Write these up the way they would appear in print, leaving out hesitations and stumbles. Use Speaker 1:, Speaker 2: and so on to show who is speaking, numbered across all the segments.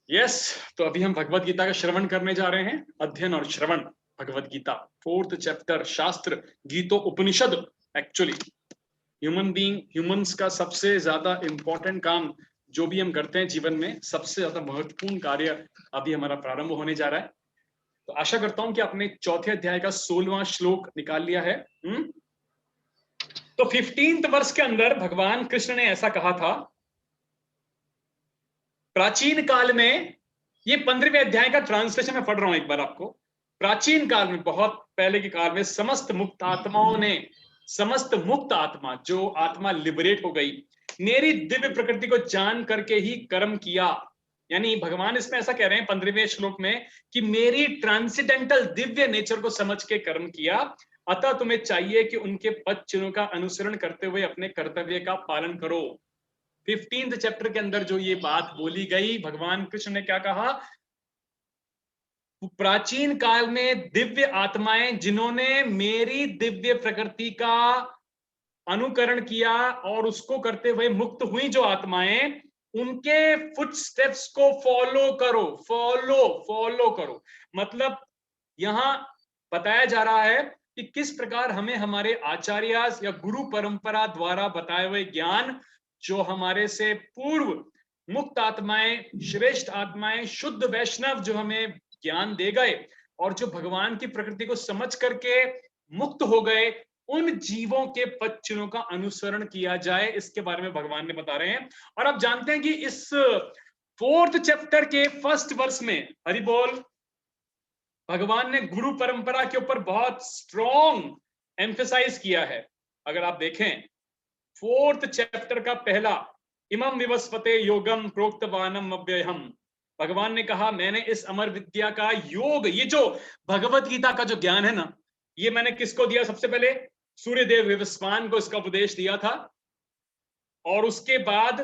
Speaker 1: Yes. तो अभी हम भगवत गीता का श्रवण करने जा रहे हैं। अध्ययन और श्रवण भगवत गीता, 4th चैप्टर, शास्त्र गीतो उपनिषद। एक्चुअली ह्यूमंस का सबसे ज्यादा इंपॉर्टेंट काम जो भी हम करते हैं जीवन में, सबसे ज्यादा महत्वपूर्ण कार्य अभी हमारा प्रारंभ होने जा रहा है। तो आशा करता हूं कि आपने चौथे अध्याय का 16वां श्लोक निकाल लिया है। तो 15th वर्ष के अंदर भगवान कृष्ण ने ऐसा कहा था। प्राचीन काल में, ये 15वें अध्याय का ट्रांसलेशन मैं पढ़ रहा हूं एक बार आपको। प्राचीन काल में, बहुत पहले के काल में, समस्त मुक्त आत्माओं ने, समस्त मुक्त आत्मा, जो आत्मा लिबरेट हो गई, मेरी दिव्य प्रकृति को जान करके ही कर्म किया। यानी भगवान इसमें ऐसा कह रहे हैं 15वें श्लोक में कि मेरी ट्रांसेंडेंटल दिव्य नेचर को समझ के कर्म किया, अतः तुम्हें चाहिए कि उनके पद चिन्हों का अनुसरण करते हुए अपने कर्तव्य का पालन करो। 15th चैप्टर के अंदर जो ये बात बोली गई, भगवान कृष्ण ने क्या कहा? प्राचीन काल में दिव्य आत्माएं जिन्होंने मेरी दिव्य प्रकृति का अनुकरण किया और उसको करते हुए मुक्त हुई जो आत्माएं, उनके फुटस्टेप्स को फॉलो करो। फॉलो करो मतलब यहां बताया जा रहा है कि किस प्रकार हमें हमारे आचार्य या गुरु परंपरा द्वारा बताए हुए ज्ञान, जो हमारे से पूर्व मुक्त आत्माएं, श्रेष्ठ आत्माएं, शुद्ध वैष्णव जो हमें ज्ञान दे गए और जो भगवान की प्रकृति को समझ करके मुक्त हो गए, उन जीवों के पद चिन्हों का अनुसरण किया जाए, इसके बारे में भगवान ने बता रहे हैं। और आप जानते हैं कि इस 4th चैप्टर के 1st वर्ष में, हरि बोल, भगवान ने गुरु परंपरा के ऊपर बहुत स्ट्रॉन्ग एम्फेसाइज किया है। अगर आप देखें 4th चैप्टर का पहला, इमं विवस्वते योगम प्रोक्तवानम अव्ययम, भगवान ने कहा मैंने इस अमर विद्या का योग, ये जो भगवत गीता का जो ज्ञान है ना, ये मैंने किसको दिया? सबसे पहले सूर्यदेव विवस्वान को इसका उपदेश दिया था, और उसके बाद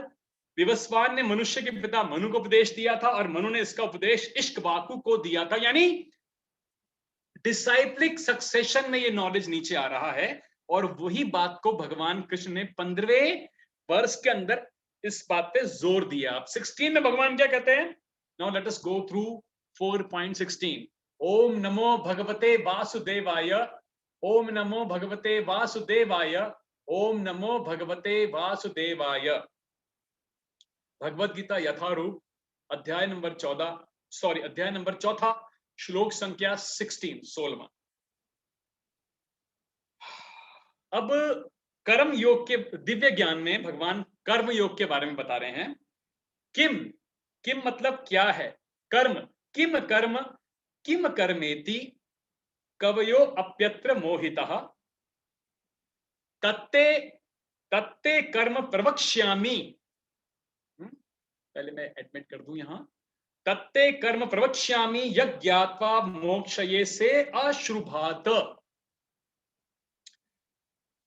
Speaker 1: विवस्वान ने मनुष्य के पिता मनु को उपदेश दिया था, और मनु ने इसका उपदेश इक्ष्वाकु को दिया था। यानी डिसाइप्लिक सक्सेशन में ये नॉलेज नीचे आ रहा है, और वही बात को भगवान कृष्ण ने 15वें वर्ष के अंदर इस बात पे जोर दिया। अब 16 में भगवान क्या कहते हैं? नाउ लेट अस गो थ्रू 4.16। ओम नमो भगवते वासुदेवाय, ओम नमो भगवते वासुदेवाय, ओम नमो भगवते वासुदेवाय। भगवत गीता यथारूप, अध्याय नंबर 14, सॉरी अध्याय नंबर 4, श्लोक संख्या 16। अब कर्म योग के दिव्य ज्ञान में भगवान कर्म योग के बारे में बता रहे हैं। किम, किम मतलब क्या है? कर्म, किम कर्म, किम कर्मेति कवयो अप्यत्र मोहितः, तत्ते तत्ते कर्म प्रवक्ष्यामि। पहले मैं एडमिट कर दूं यहां, तत्ते कर्म प्रवक्ष्यामि यज्ञात्वा मोक्षये से अश्रुभात।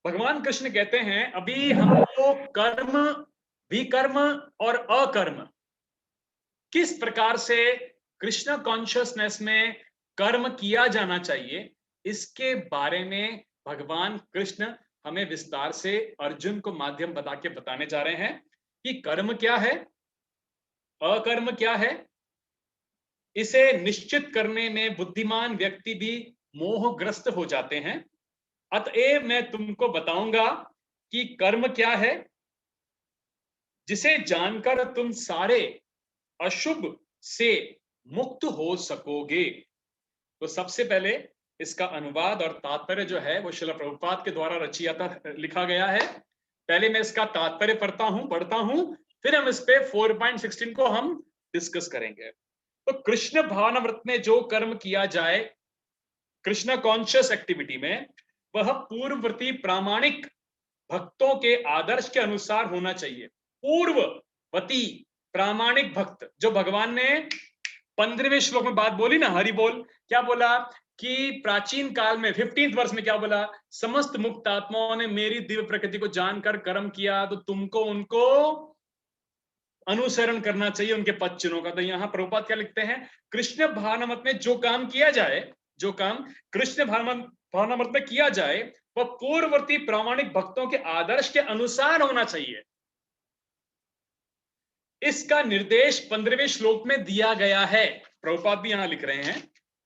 Speaker 1: भगवान कृष्ण कहते हैं अभी हमको कर्म, विकर्म और अकर्म, किस प्रकार से कृष्ण कॉन्शियसनेस में कर्म किया जाना चाहिए, इसके बारे में भगवान कृष्ण हमें विस्तार से अर्जुन को माध्यम बता के बताने जा रहे हैं कि कर्म क्या है, अकर्म क्या है। इसे निश्चित करने में बुद्धिमान व्यक्ति भी मोहग्रस्त हो जाते हैं। अतएव मैं तुमको बताऊंगा कि कर्म क्या है, जिसे जानकर तुम सारे अशुभ से मुक्त हो सकोगे। तो सबसे पहले इसका अनुवाद और तात्पर्य जो है वो श्रील प्रभुपाद के द्वारा रचियाता लिखा गया है। पहले मैं इसका तात्पर्य पढ़ता हूं, फिर हम इस पे 4.16 को हम डिस्कस करेंगे। तो कृष्ण भावनामृत में जो कर्म किया जाए कृष्ण कॉन्शियस एक्टिविटी में, वह पूर्ववर्ती प्रामाणिक भक्तों के आदर्श के अनुसार होना चाहिए। पूर्ववर्ती प्रामाणिक भक्त, जो भगवान ने 15वें श्लोक में बात बोली ना, हरि बोल, क्या बोला कि प्राचीन काल में 15th वर्ष में क्या बोला? समस्त मुक्त आत्माओं ने मेरी दिव्य प्रकृति को जानकर कर्म किया, तो तुमको उनको अनुसरण करना चाहिए, उनके पद चिन्हों का। तो यहां प्रभुपाद क्या लिखते हैं? कृष्ण भावनामृत में जो काम किया जाए, जो काम कृष्ण भावनामृत में किया जाए, वह पूर्ववर्ती प्रामाणिक भक्तों के आदर्श के अनुसार होना चाहिए। इसका निर्देश 15वें श्लोक में दिया गया है। प्रभुपाद भी यहां लिख रहे हैं,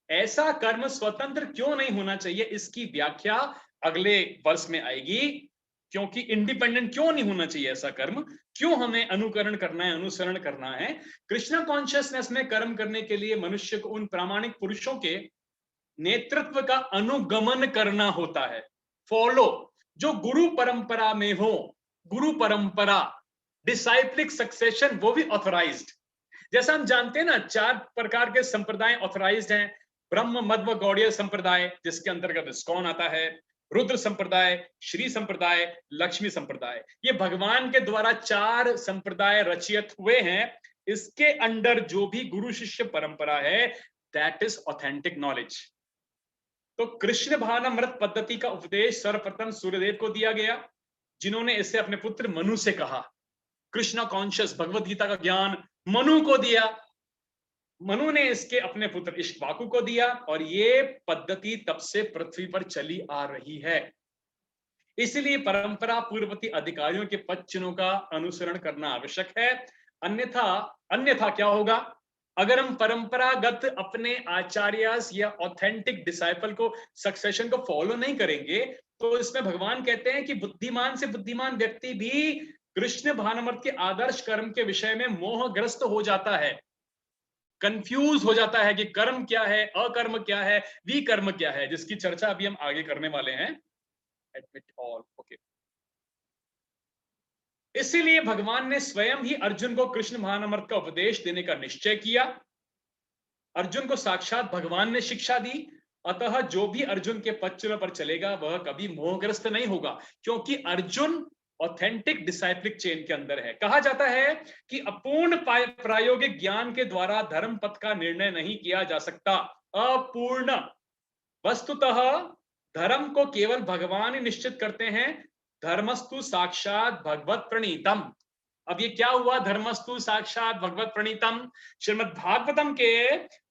Speaker 1: ऐसा कर्म स्वतंत्र क्यों नहीं होना चाहिए, इसकी व्याख्या अगले वर्ष में आएगी। क्योंकि इंडिपेंडेंट क्यों नहीं होना चाहिए ऐसा कर्म, क्यों हमें अनुकरण करना है, अनुसरण करना है। कृष्ण कॉन्शियसनेस में कर्म करने के लिए मनुष्य को उन प्रामाणिक पुरुषों के नेतृत्व का अनुगमन करना होता है, फॉलो, जो गुरु परंपरा में हो। गुरु परंपरा, डिसाइप्लिक सक्सेशन, वो भी ऑथराइज्ड। जैसा हम जानते हैं ना, 4 प्रकार के संप्रदाय ऑथराइज्ड हैं। ब्रह्म मध्व गौड़ीय संप्रदाय, जिसके अंतर्गत इस्कॉन आता है, रुद्र संप्रदाय, श्री संप्रदाय, लक्ष्मी संप्रदाय। ये भगवान के द्वारा 4 संप्रदाय रचित हुए हैं। इसके अंडर जो भी गुरु शिष्य परंपरा है, दैट इज ऑथेंटिक नॉलेज। तो कृष्ण भानामृत पद्धति का उपदेश सर्वप्रथम सूर्यदेव को दिया गया, जिन्होंने इसे अपने पुत्र मनु से कहा। कृष्ण कॉन्शियस भगवत गीता का ज्ञान मनु को दिया, मनु ने इसके अपने पुत्र इक्ष्वाकु को दिया, और ये पद्धति तब से पृथ्वी पर चली आ रही है। इसलिए परंपरा पूर्ववर्ती अधिकारियों के पद चिन्हों का अनुसरण करना आवश्यक है। अन्यथा क्या होगा, अगर हम परंपरागत अपने आचार्य या ऑथेंटिक डिसाइपल को, सक्सेशन को फॉलो नहीं करेंगे, तो इसमें भगवान कहते हैं कि बुद्धिमान से बुद्धिमान व्यक्ति भी कृष्ण भानामृत के आदर्श कर्म के विषय में मोहग्रस्त हो जाता है, कंफ्यूज हो जाता है कि कर्म क्या है, अकर्म क्या है, विकर्म क्या है, जिसकी चर्चा अभी हम आगे करने वाले हैं। Admit all, okay. इसीलिए भगवान ने स्वयं ही अर्जुन को कृष्ण भानामृत का उपदेश देने का निश्चय किया। अर्जुन को साक्षात भगवान ने शिक्षा दी, अतः जो भी अर्जुन के पद चिन्हों पर चलेगा वह कभी मोहग्रस्त नहीं होगा, क्योंकि अर्जुन ऑथेंटिक डिसाइप्लिक चेन के अंदर है। कहा जाता है कि अपूर्ण प्रायोगिक ज्ञान के द्वारा धर्म पथ का निर्णय नहीं किया जा सकता। अपूर्ण, वस्तुतः धर्म को केवल भगवान ही निश्चित करते हैं। धर्मस्तु साक्षात भगवत प्रणीतम। अब ये क्या हुआ, धर्मस्तु साक्षात भगवत प्रणीतम? श्रीमद् भागवतम के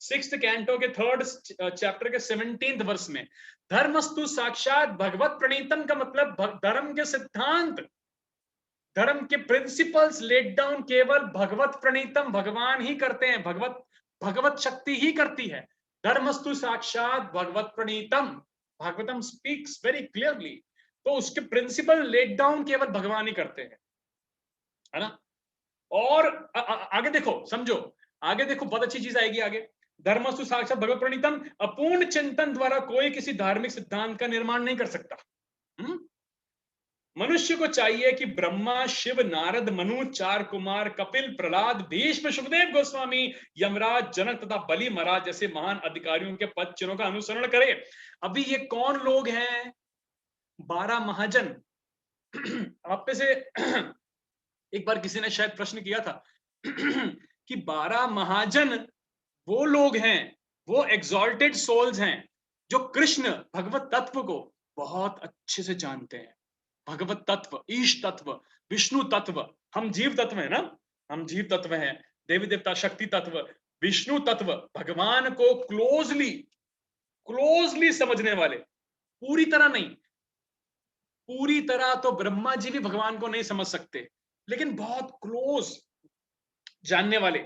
Speaker 1: 6th कैंटो के 3rd चैप्टर के 17th वर्ष में धर्मस्तु साक्षात भगवत प्रणीतम का मतलब धर्म के सिद्धांत, धर्म के प्रिंसिपल्स लेट डाउन केवल भगवत प्रणीतम, भगवान ही करते हैं, भगवत शक्ति ही करती है। धर्मस्तु साक्षात भगवत प्रणीतम, भागवतम स्पीक्स वेरी क्लियरली। तो उसके प्रिंसिपल लेट डाउन केवल भगवान ही करते हैं, है ना। और आगे देखो, समझो, आगे देखो, बहुत अच्छी चीज आएगी आगे। धर्मस्तु साक्षात भगवत प्रणीतम, अपूर्ण चिंतन द्वारा कोई किसी धार्मिक सिद्धांत का निर्माण नहीं कर सकता। मनुष्य को चाहिए कि ब्रह्मा, शिव, नारद, मनु, 4 कुमार, कपिल, प्रहलाद, भीष्म, सुखदेव गोस्वामी, यमराज, जनक तथा बलि महाराज जैसे महान अधिकारियों के पद चिन्हों का अनुसरण करे। अभी ये कौन लोग हैं? 12 महाजन। आप में से एक बार किसी ने शायद प्रश्न किया था कि 12 महाजन वो लोग हैं, वो एग्जॉल्टेड सोल्स हैं जो कृष्ण भगवत तत्व को बहुत अच्छे से जानते हैं। भगवत तत्व, ईश तत्व, विष्णु तत्व, हम जीव तत्व है ना, हम जीव तत्व हैं, देवी देवता शक्ति तत्व, विष्णु तत्व, भगवान को क्लोजली समझने वाले। पूरी तरह नहीं, पूरी तरह तो ब्रह्मा जी भी भगवान को नहीं समझ सकते, लेकिन बहुत क्लोज जानने वाले।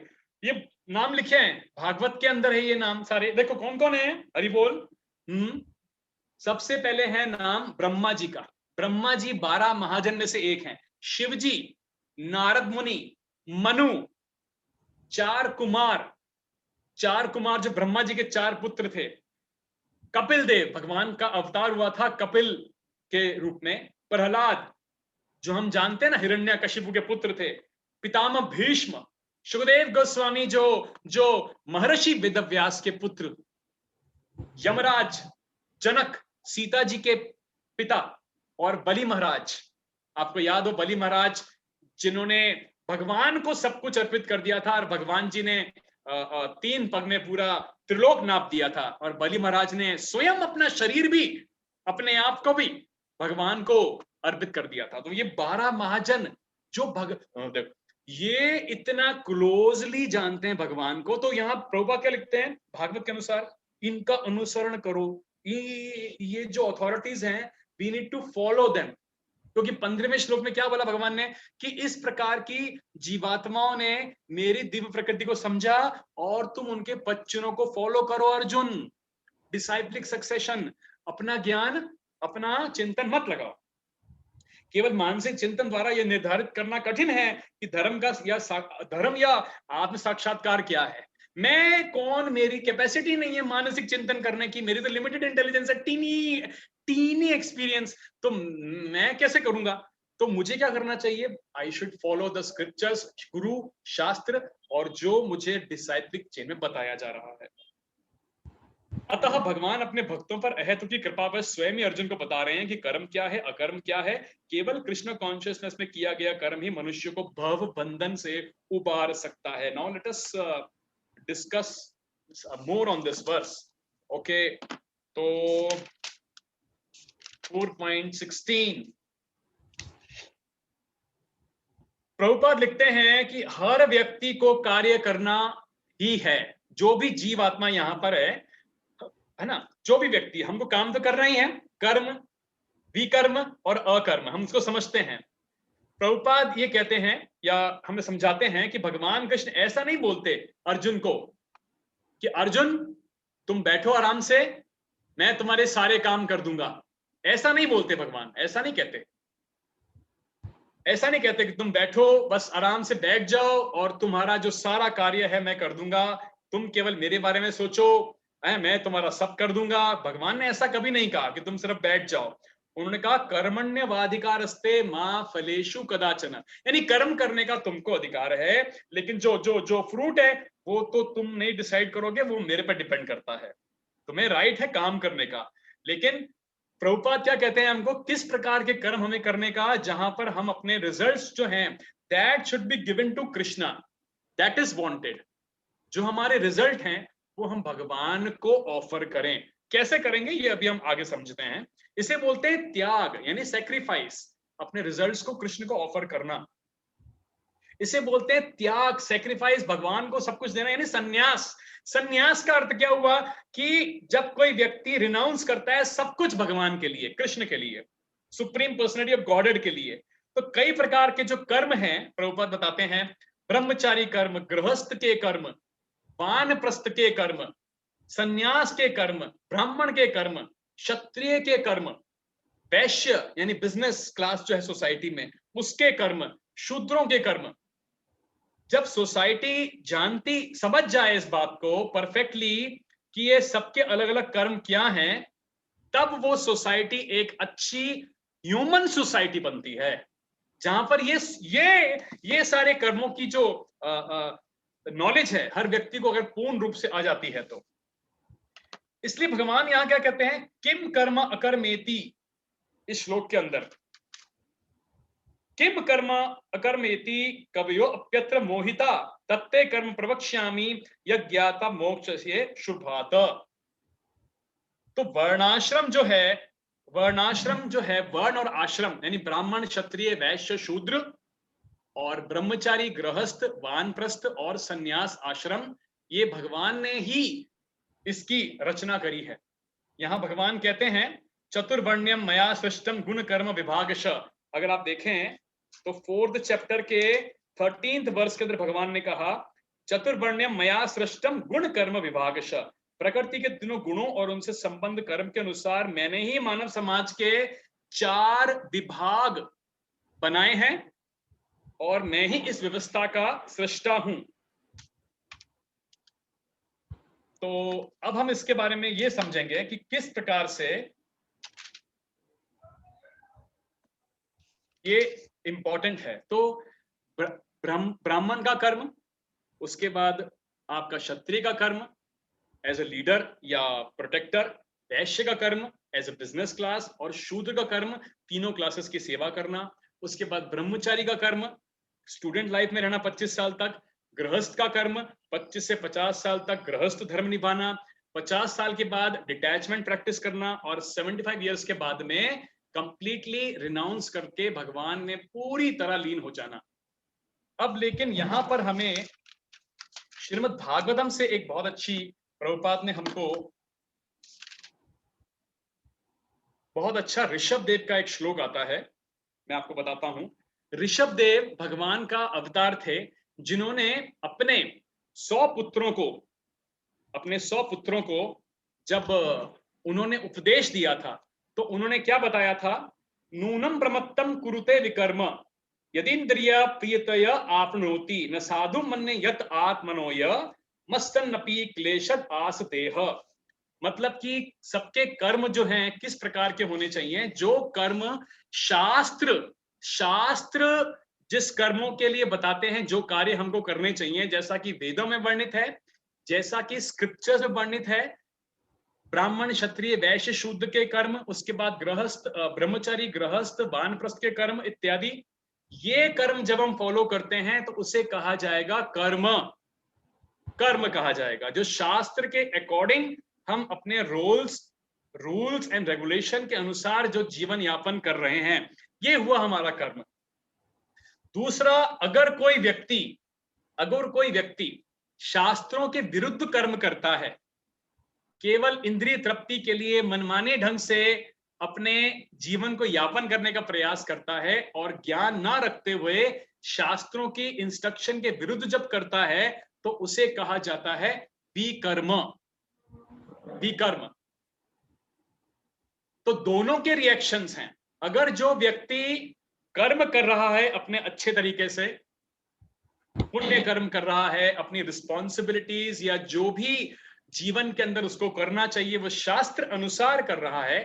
Speaker 1: ये नाम लिखे हैं भागवत के अंदर है, ये नाम सारे देखो कौन कौन है। हरि बोल। सबसे पहले है नाम ब्रह्मा जी का। ब्रह्मा जी 12 महाजन में से एक हैं। शिव जी, नारद मुनि, मनु, 4 कुमार जो ब्रह्मा जी के 4 पुत्र थे। कपिल देव, भगवान का अवतार हुआ था कपिल के रूप में। प्रहलाद, जो हम जानते हैं ना हिरण्यकशिपु के पुत्र थे। पितामह भीष्म, सुखदेव गोस्वामी जो महर्षि वेदव्यास के पुत्र। यमराज, जनक, सीता जी के पिता, और बलि महाराज। आपको याद हो बलि महाराज जिन्होंने भगवान को सब कुछ अर्पित कर दिया था, और भगवान जी ने 3 पग में पूरा त्रिलोक नाप दिया था, और बलि महाराज ने स्वयं अपना शरीर भी, अपने आप को भी भगवान को अर्पित कर दिया था। तो ये 12 महाजन जो ये इतना क्लोजली जानते हैं भगवान को। तो यहाँ प्रभुपा क्या लिखते हैं भागवत के अनुसार, इनका अनुसरण करो। ये जो अथॉरिटीज हैं, we need to follow them, क्योंकि 15वें श्लोक में क्या बोला भगवान ने कि इस प्रकार की जीवात्माओं ने मेरी दिव्य प्रकृति को समझा और तुम उनके वचनों को फॉलो करो अर्जुन। डिसाइप्लिक सक्सेशन, अपना ज्ञान, अपना चिंतन मत लगाओ। केवल मानसिक चिंतन द्वारा यह निर्धारित करना कठिन है कि धर्म या आत्म साक्षात्कार क्या है। मैं कौन, मेरी कैपेसिटी नहीं है मानसिक चिंतन करने की, मेरी तो लिमिटेड इंटेलिजेंस है, टीनी टीनी एक्सपीरियंस, तो मैं कैसे करूंगा? तो मुझे क्या करना चाहिए? I should follow the scriptures, गुरु, शास्त्र, और जो मुझे डिसाइप्लिक चेन में बताया जा रहा है। अतः भगवान अपने भक्तों पर अहेतु की कृपा पर स्वयं ही अर्जुन को बता रहे हैं कि कर्म क्या है, अकर्म क्या है। केवल कृष्ण कॉन्शियसनेस में किया गया कर्म ही मनुष्य को भव बंधन से उबार सकता है। Now let us discuss more on this verse. Okay, तो 4.16 प्रभुपाद लिखते हैं कि हर व्यक्ति को कार्य करना ही है। जो भी जीवात्मा यहां पर है ना, जो भी व्यक्ति, हमको काम तो करना ही है। कर्म, विकर्म और अकर्म, हम इसको समझते हैं। प्रभुपाद ये कहते हैं या हमें समझाते हैं कि भगवान कृष्ण ऐसा नहीं बोलते अर्जुन को कि अर्जुन तुम बैठो आराम से, मैं तुम्हारे सारे काम कर दूंगा। ऐसा नहीं बोलते भगवान, ऐसा नहीं कहते। ऐसा नहीं कहते कि तुम बैठो, बस आराम से बैठ जाओ और तुम्हारा जो सारा कार्य है मैं कर दूंगा, तुम केवल मेरे बारे में सोचो, मैं तुम्हारा सब कर दूंगा। भगवान ने ऐसा कभी नहीं कहा कि तुम सिर्फ बैठ जाओ। उन्होंने कहा कर्मण्यवाधिकारस्ते मां फलेषु कदाचन, यानी कर्म करने का तुमको अधिकार है, लेकिन जो जो जो फ्रूट है वो तो तुम नहीं डिसाइड करोगे, वो मेरे पर डिपेंड करता है। तुम्हें राइट है काम करने का, लेकिन प्रभुपाद क्या कहते हैं हमको, किस प्रकार के कर्म हमें करने का, जहां पर हम अपने रिजल्ट्स जो हैं that should be given to Krishna, that is wanted. जो हमारे रिजल्ट हैं वो हम भगवान को ऑफर करें। कैसे करेंगे ये अभी हम आगे समझते हैं। इसे बोलते हैं त्याग, यानी सेक्रीफाइस, अपने रिजल्ट्स को कृष्ण को ऑफर करना। इसे बोलते हैं त्याग, सेक्रीफाइस, भगवान को सब कुछ देना, यानी संन्यास। संन्यास का अर्थ क्या हुआ कि जब कोई व्यक्ति रिनाउंस करता है सब कुछ भगवान के लिए, कृष्ण के लिए, सुप्रीम पर्सनैलिटी ऑफ गॉडेड के लिए। तो कई प्रकार के जो कर्म हैं प्रभुपाद बताते हैं, ब्रह्मचारी कर्म, गृहस्थ के कर्म, वानप्रस्थ के कर्म, संन्यास के कर्म, ब्राह्मण के कर्म, क्षत्रिय के कर्म, वैश्य यानी बिजनेस क्लास जो है सोसाइटी में उसके कर्म, शूद्रों के कर्म। जब सोसाइटी जानती, समझ जाए इस बात को परफेक्टली कि ये सबके अलग अलग कर्म क्या हैं, तब वो सोसाइटी एक अच्छी ह्यूमन सोसाइटी बनती है, जहां पर ये सारे कर्मों की जो नॉलेज है हर व्यक्ति को अगर पूर्ण रूप से आ जाती है तो। इसलिए भगवान यहां क्या कहते हैं, किम कर्म अकर्मेति, इस श्लोक के अंदर किम कर्म अकर्मेति कवयो अप्यत्र मोहिता तत्ते कर्म प्रवक्ष्यामि यज्ञाता मोक्षस्य शुभात। तो वर्णाश्रम जो है, वर्ण और आश्रम यानी ब्राह्मण, क्षत्रिय, वैश्य, शूद्र, और ब्रह्मचारी, गृहस्थ, वानप्रस्थ और संन्यास आश्रम, ये भगवान ने ही इसकी रचना करी है। यहां भगवान कहते हैं चतुर्वर्ण्यम मया सृष्टम गुण कर्म विभागश। अगर आप देखें तो 4th चैप्टर के 13th वर्ष के अंदर भगवान ने कहा चतुर्वर्ण्यम मया सृष्टम गुण कर्म विभागश, प्रकृति के तीनों गुणों और उनसे संबंध कर्म के अनुसार मैंने ही मानव समाज के 4 विभाग बनाए हैं और मैं ही इस व्यवस्था का सृष्टा हूं। तो अब हम इसके बारे में ये समझेंगे कि किस प्रकार से ये इंपॉर्टेंट है। तो ब्राह्मण का कर्म, उसके बाद आपका क्षत्रिय का कर्म एज ए लीडर या प्रोटेक्टर, वैश्य का कर्म एज ए बिजनेस क्लास, और शूद्र का कर्म तीनों क्लासेस की सेवा करना। उसके बाद ब्रह्मचारी का कर्म स्टूडेंट लाइफ में रहना 25 साल तक, गृहस्थ का कर्म 25 से 50 साल तक गृहस्थ धर्म निभाना, 50 साल के बाद डिटैचमेंट प्रैक्टिस करना, और 75 ईयर्स के बाद में कंप्लीटली रिनाउंस करके भगवान में पूरी तरह लीन हो जाना। अब लेकिन यहां पर हमें श्रीमद् भागवतम से एक बहुत अच्छी, प्रभुपाद ने हमको बहुत अच्छा ऋषभ देव का एक श्लोक आता है, मैं आपको बताता हूं। ऋषभ देव भगवान का अवतार थे, जिन्होंने अपने 100 पुत्रों को जब उन्होंने उपदेश दिया था, तो उन्होंने क्या बताया था? नूनम प्रमत्तम कुरुते विकर्म यदीन्द्रिय प्रियतय आपनोति न साधु मन्ने यत आत्मनोय मस्तन्नपि क्लेशद आस देह। मतलब कि सबके कर्म जो हैं किस प्रकार के होने चाहिए? जो कर्म शास्त्र शास्त्र जिस कर्मों के लिए बताते हैं, जो कार्य हमको करने चाहिए, जैसा कि वेदों में वर्णित है, जैसा कि स्क्रिप्चर्स में वर्णित है, ब्राह्मण क्षत्रिय वैश्य शूद्र के कर्म, उसके बाद गृहस्थ ब्रह्मचारी गृहस्थ वानप्रस्थ के कर्म इत्यादि, ये कर्म जब हम फॉलो करते हैं तो उसे कहा जाएगा कर्म। कर्म कहा जाएगा जो शास्त्र के अकॉर्डिंग हम अपने रूल्स एंड रेगुलेशन के अनुसार जो जीवन यापन कर रहे हैं, ये हुआ हमारा कर्म। दूसरा, अगर कोई व्यक्ति शास्त्रों के विरुद्ध कर्म करता है, केवल इंद्रिय तृप्ति के लिए मनमाने ढंग से अपने जीवन को यापन करने का प्रयास करता है और ज्ञान ना रखते हुए शास्त्रों की इंस्ट्रक्शन के विरुद्ध जब करता है, तो उसे कहा जाता है विकर्म। तो दोनों के रिएक्शंस हैं। अगर जो व्यक्ति कर्म कर रहा है अपने अच्छे तरीके से, पुण्य कर्म कर रहा है, अपनी रिस्पॉन्सिबिलिटीज या जो भी जीवन के अंदर उसको करना चाहिए वो शास्त्र अनुसार कर रहा है,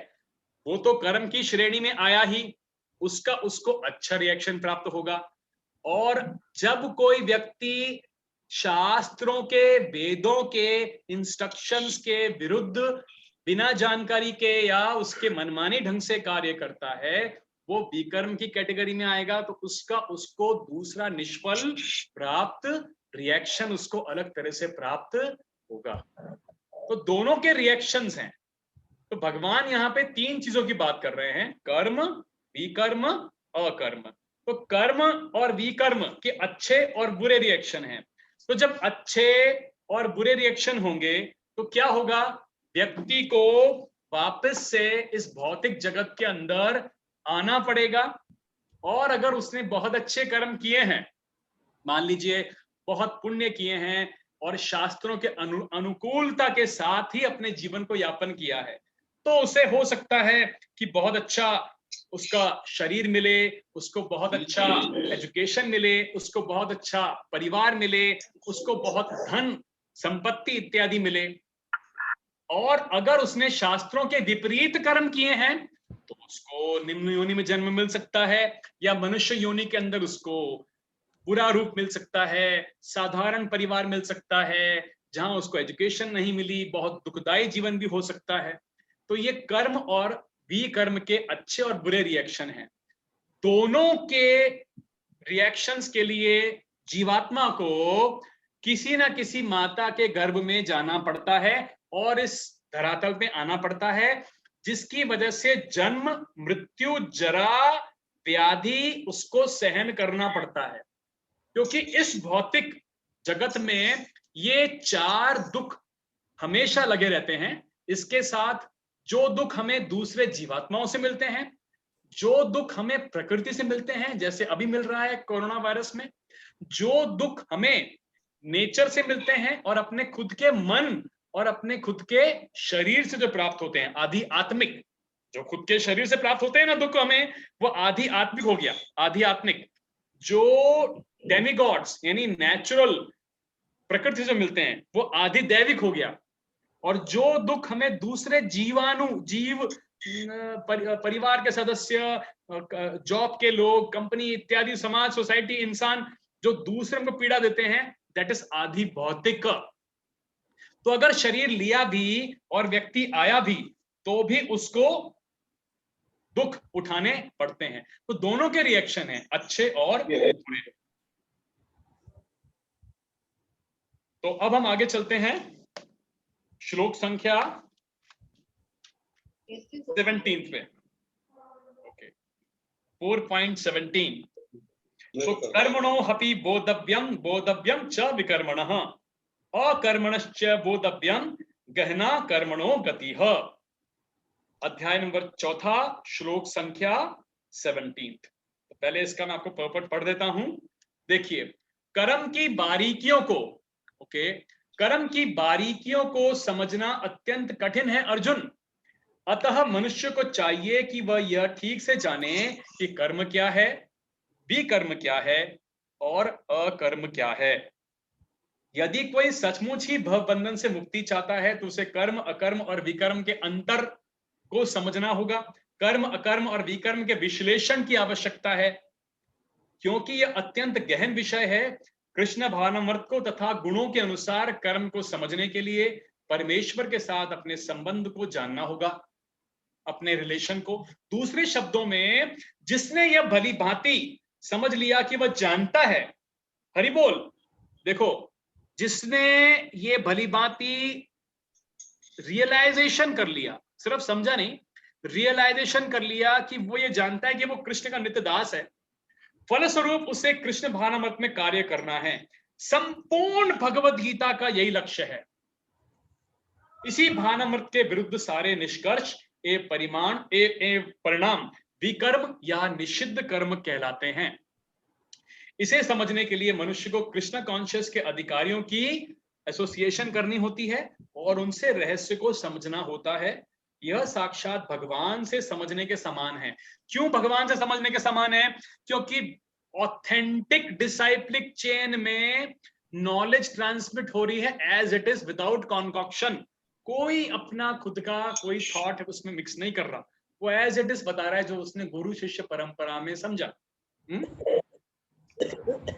Speaker 1: वो तो कर्म की श्रेणी में आया ही, उसको अच्छा रिएक्शन प्राप्त होगा। और जब कोई व्यक्ति शास्त्रों के, वेदों के इंस्ट्रक्शंस के विरुद्ध बिना जानकारी के या उसके मनमानी ढंग से कार्य करता है, वो विकर्म की कैटेगरी में आएगा। तो उसको दूसरा निष्फल प्राप्त, रिएक्शन उसको अलग तरह से प्राप्त होगा। तो दोनों के रिएक्शंस हैं। तो भगवान यहाँ पे 3 चीजों की बात कर रहे हैं: कर्म, विकर्म, अकर्म। तो कर्म और विकर्म के अच्छे और बुरे रिएक्शन हैं। तो जब अच्छे और बुरे रिएक्शन होंगे तो क्या होगा? व्यक्ति को वापस से इस भौतिक जगत के अंदर आना पड़ेगा। और अगर उसने बहुत अच्छे कर्म किए हैं, मान लीजिए बहुत पुण्य किए हैं और शास्त्रों के अनुकूलता के साथ ही अपने जीवन को यापन किया है, तो उसे हो सकता है कि बहुत अच्छा उसका शरीर मिले, उसको बहुत अच्छा एजुकेशन मिले, उसको बहुत अच्छा परिवार मिले, उसको बहुत धन संपत्ति इत्यादि मिले। और अगर उसने शास्त्रों के विपरीत कर्म किए हैं तो उसको निम्न योनि में जन्म मिल सकता है, या मनुष्य योनि के अंदर उसको बुरा रूप मिल सकता है, साधारण परिवार मिल सकता है जहां उसको एजुकेशन नहीं मिली, बहुत दुखदाई जीवन भी हो सकता है। तो ये कर्म और विकर्म के अच्छे और बुरे रिएक्शन हैं। दोनों के रिएक्शंस के लिए जीवात्मा को किसी ना किसी माता के गर्भ में जाना पड़ता है और इस धरातल पे आना पड़ता है, जिसकी वजह से जन्म, मृत्यु, जरा, व्याधि उसको सहन करना पड़ता है। क्योंकि इस भौतिक जगत में ये 4 दुख हमेशा लगे रहते हैं। इसके साथ जो दुख हमें दूसरे जीवात्माओं से मिलते हैं, जो दुख हमें प्रकृति से मिलते हैं, जैसे अभी मिल रहा है कोरोना वायरस में, जो दुख हमें नेचर से मिलते हैं, और अपने खुद के मन और अपने खुद के शरीर से जो प्राप्त होते हैं, आधि आत्मिक, जो खुद के शरीर से प्राप्त होते हैं ना दुख हमें, वो आधि आत्मिक हो गया। आधि आत्मिक जो डेमिगॉड्स यानी नेचुरल प्रकृति से मिलते हैं, वो आधि दैविक हो गया। और जो दुख हमें दूसरे जीव परिवार के सदस्य, जॉब के लोग, कंपनी इत्यादि, समाज, सोसाइटी, इंसान जो दूसरे को पीड़ा देते हैं, दैट इज आधि भौतिक। तो अगर शरीर लिया भी और व्यक्ति आया भी तो भी उसको दुख उठाने पड़ते हैं। तो दोनों के रिएक्शन हैं, अच्छे और बुरे। तो अब हम आगे चलते हैं श्लोक संख्या 17 पे। ओके, 4.17। तो कर्मणो हपि बोधव्यम च विकर्मणः अकर्मणश्च बोधव्यम गहना कर्मणो गतिः। अध्याय नंबर 4, श्लोक संख्या 17। पहले इसका मैं आपको पर्पट पढ़ देता हूं। देखिए, कर्म की बारीकियों को, ओके, कर्म की बारीकियों को समझना अत्यंत कठिन है अर्जुन। अतः मनुष्य को चाहिए कि वह यह ठीक से जाने कि कर्म क्या है, विकर्म क्या है और अकर्म क्या है। यदि कोई सचमुच ही भव बंधन से मुक्ति चाहता है तो उसे कर्म, अकर्म और विकर्म के अंतर को समझना होगा। कर्म, अकर्म और विकर्म के विश्लेषण की आवश्यकता है, क्योंकि यह अत्यंत गहन विषय है। कृष्ण भावनामृत को तथा गुणों के अनुसार कर्म को समझने के लिए परमेश्वर के साथ अपने संबंध को जानना होगा, अपने रिलेशन को। दूसरे शब्दों में, जिसने यह भली भांति समझ लिया कि वह जानता है, हरि बोल, देखो, जिसने ये भली भांति रियलाइजेशन कर लिया, सिर्फ समझा नहीं, रियलाइजेशन कर लिया कि वो ये जानता है कि वो कृष्ण का नित्य दास है, फलस्वरूप उसे कृष्ण भावनामृत में कार्य करना है। संपूर्ण भगवत गीता का यही लक्ष्य है। इसी भावनामृत के विरुद्ध सारे निष्कर्ष परिणाम विकर्म या निषिद्ध कर्म कहलाते हैं। इसे समझने के लिए मनुष्य को कृष्ण कॉन्शियस के अधिकारियों की एसोसिएशन करनी होती है और उनसे रहस्य को समझना होता है। यह साक्षात भगवान से समझने के समान है। क्यों भगवान से समझने के समान है? क्योंकि ऑथेंटिक डिसाइप्लिक चेन में नॉलेज ट्रांसमिट हो रही है as it is, without concoction. कोई अपना खुद का कोई थॉट उसमें मिक्स नहीं कर रहा, वो एज इट इज बता रहा है जो उसने गुरु शिष्य परंपरा में समझा।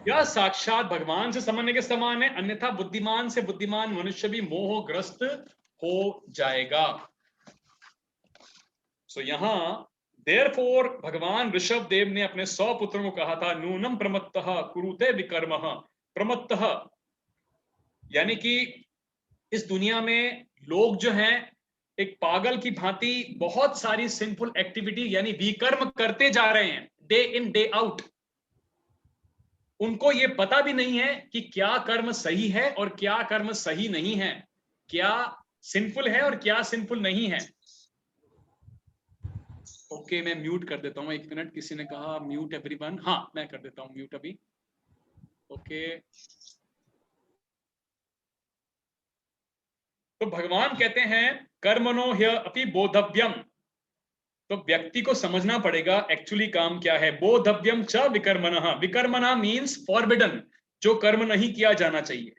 Speaker 1: यह साक्षात भगवान से समझने के समान है, अन्यथा बुद्धिमान से बुद्धिमान मनुष्य भी मोहग्रस्त हो जाएगा। सो यहां देयरफॉर भगवान ऋषभ देव ने अपने 100 पुत्रों को कहा था, नूनम प्रमत्तः कुरुते विकर्मः। प्रमत्तः यानी कि इस दुनिया में लोग जो हैं एक पागल की भांति बहुत सारी सिंफुल एक्टिविटी यानी विकर्म करते जा रहे हैं, डे इन डे आउट। उनको ये पता भी नहीं है कि क्या कर्म सही है और क्या कर्म सही नहीं है, क्या सिंफुल है और क्या सिंफुल नहीं है। ओके, मैं म्यूट कर देता हूं, 1 मिनट। किसी ने कहा म्यूट एवरीवन, हाँ मैं कर देता हूं म्यूट अभी। ओके, तो भगवान कहते हैं कर्मणो ह्यपि बोधव्यम, तो व्यक्ति को समझना पड़ेगा एक्चुअली काम क्या है। बोधव्यम च विकर्मणः, विकर्मणः मींस फॉरबिडन, जो कर्म नहीं किया जाना चाहिए।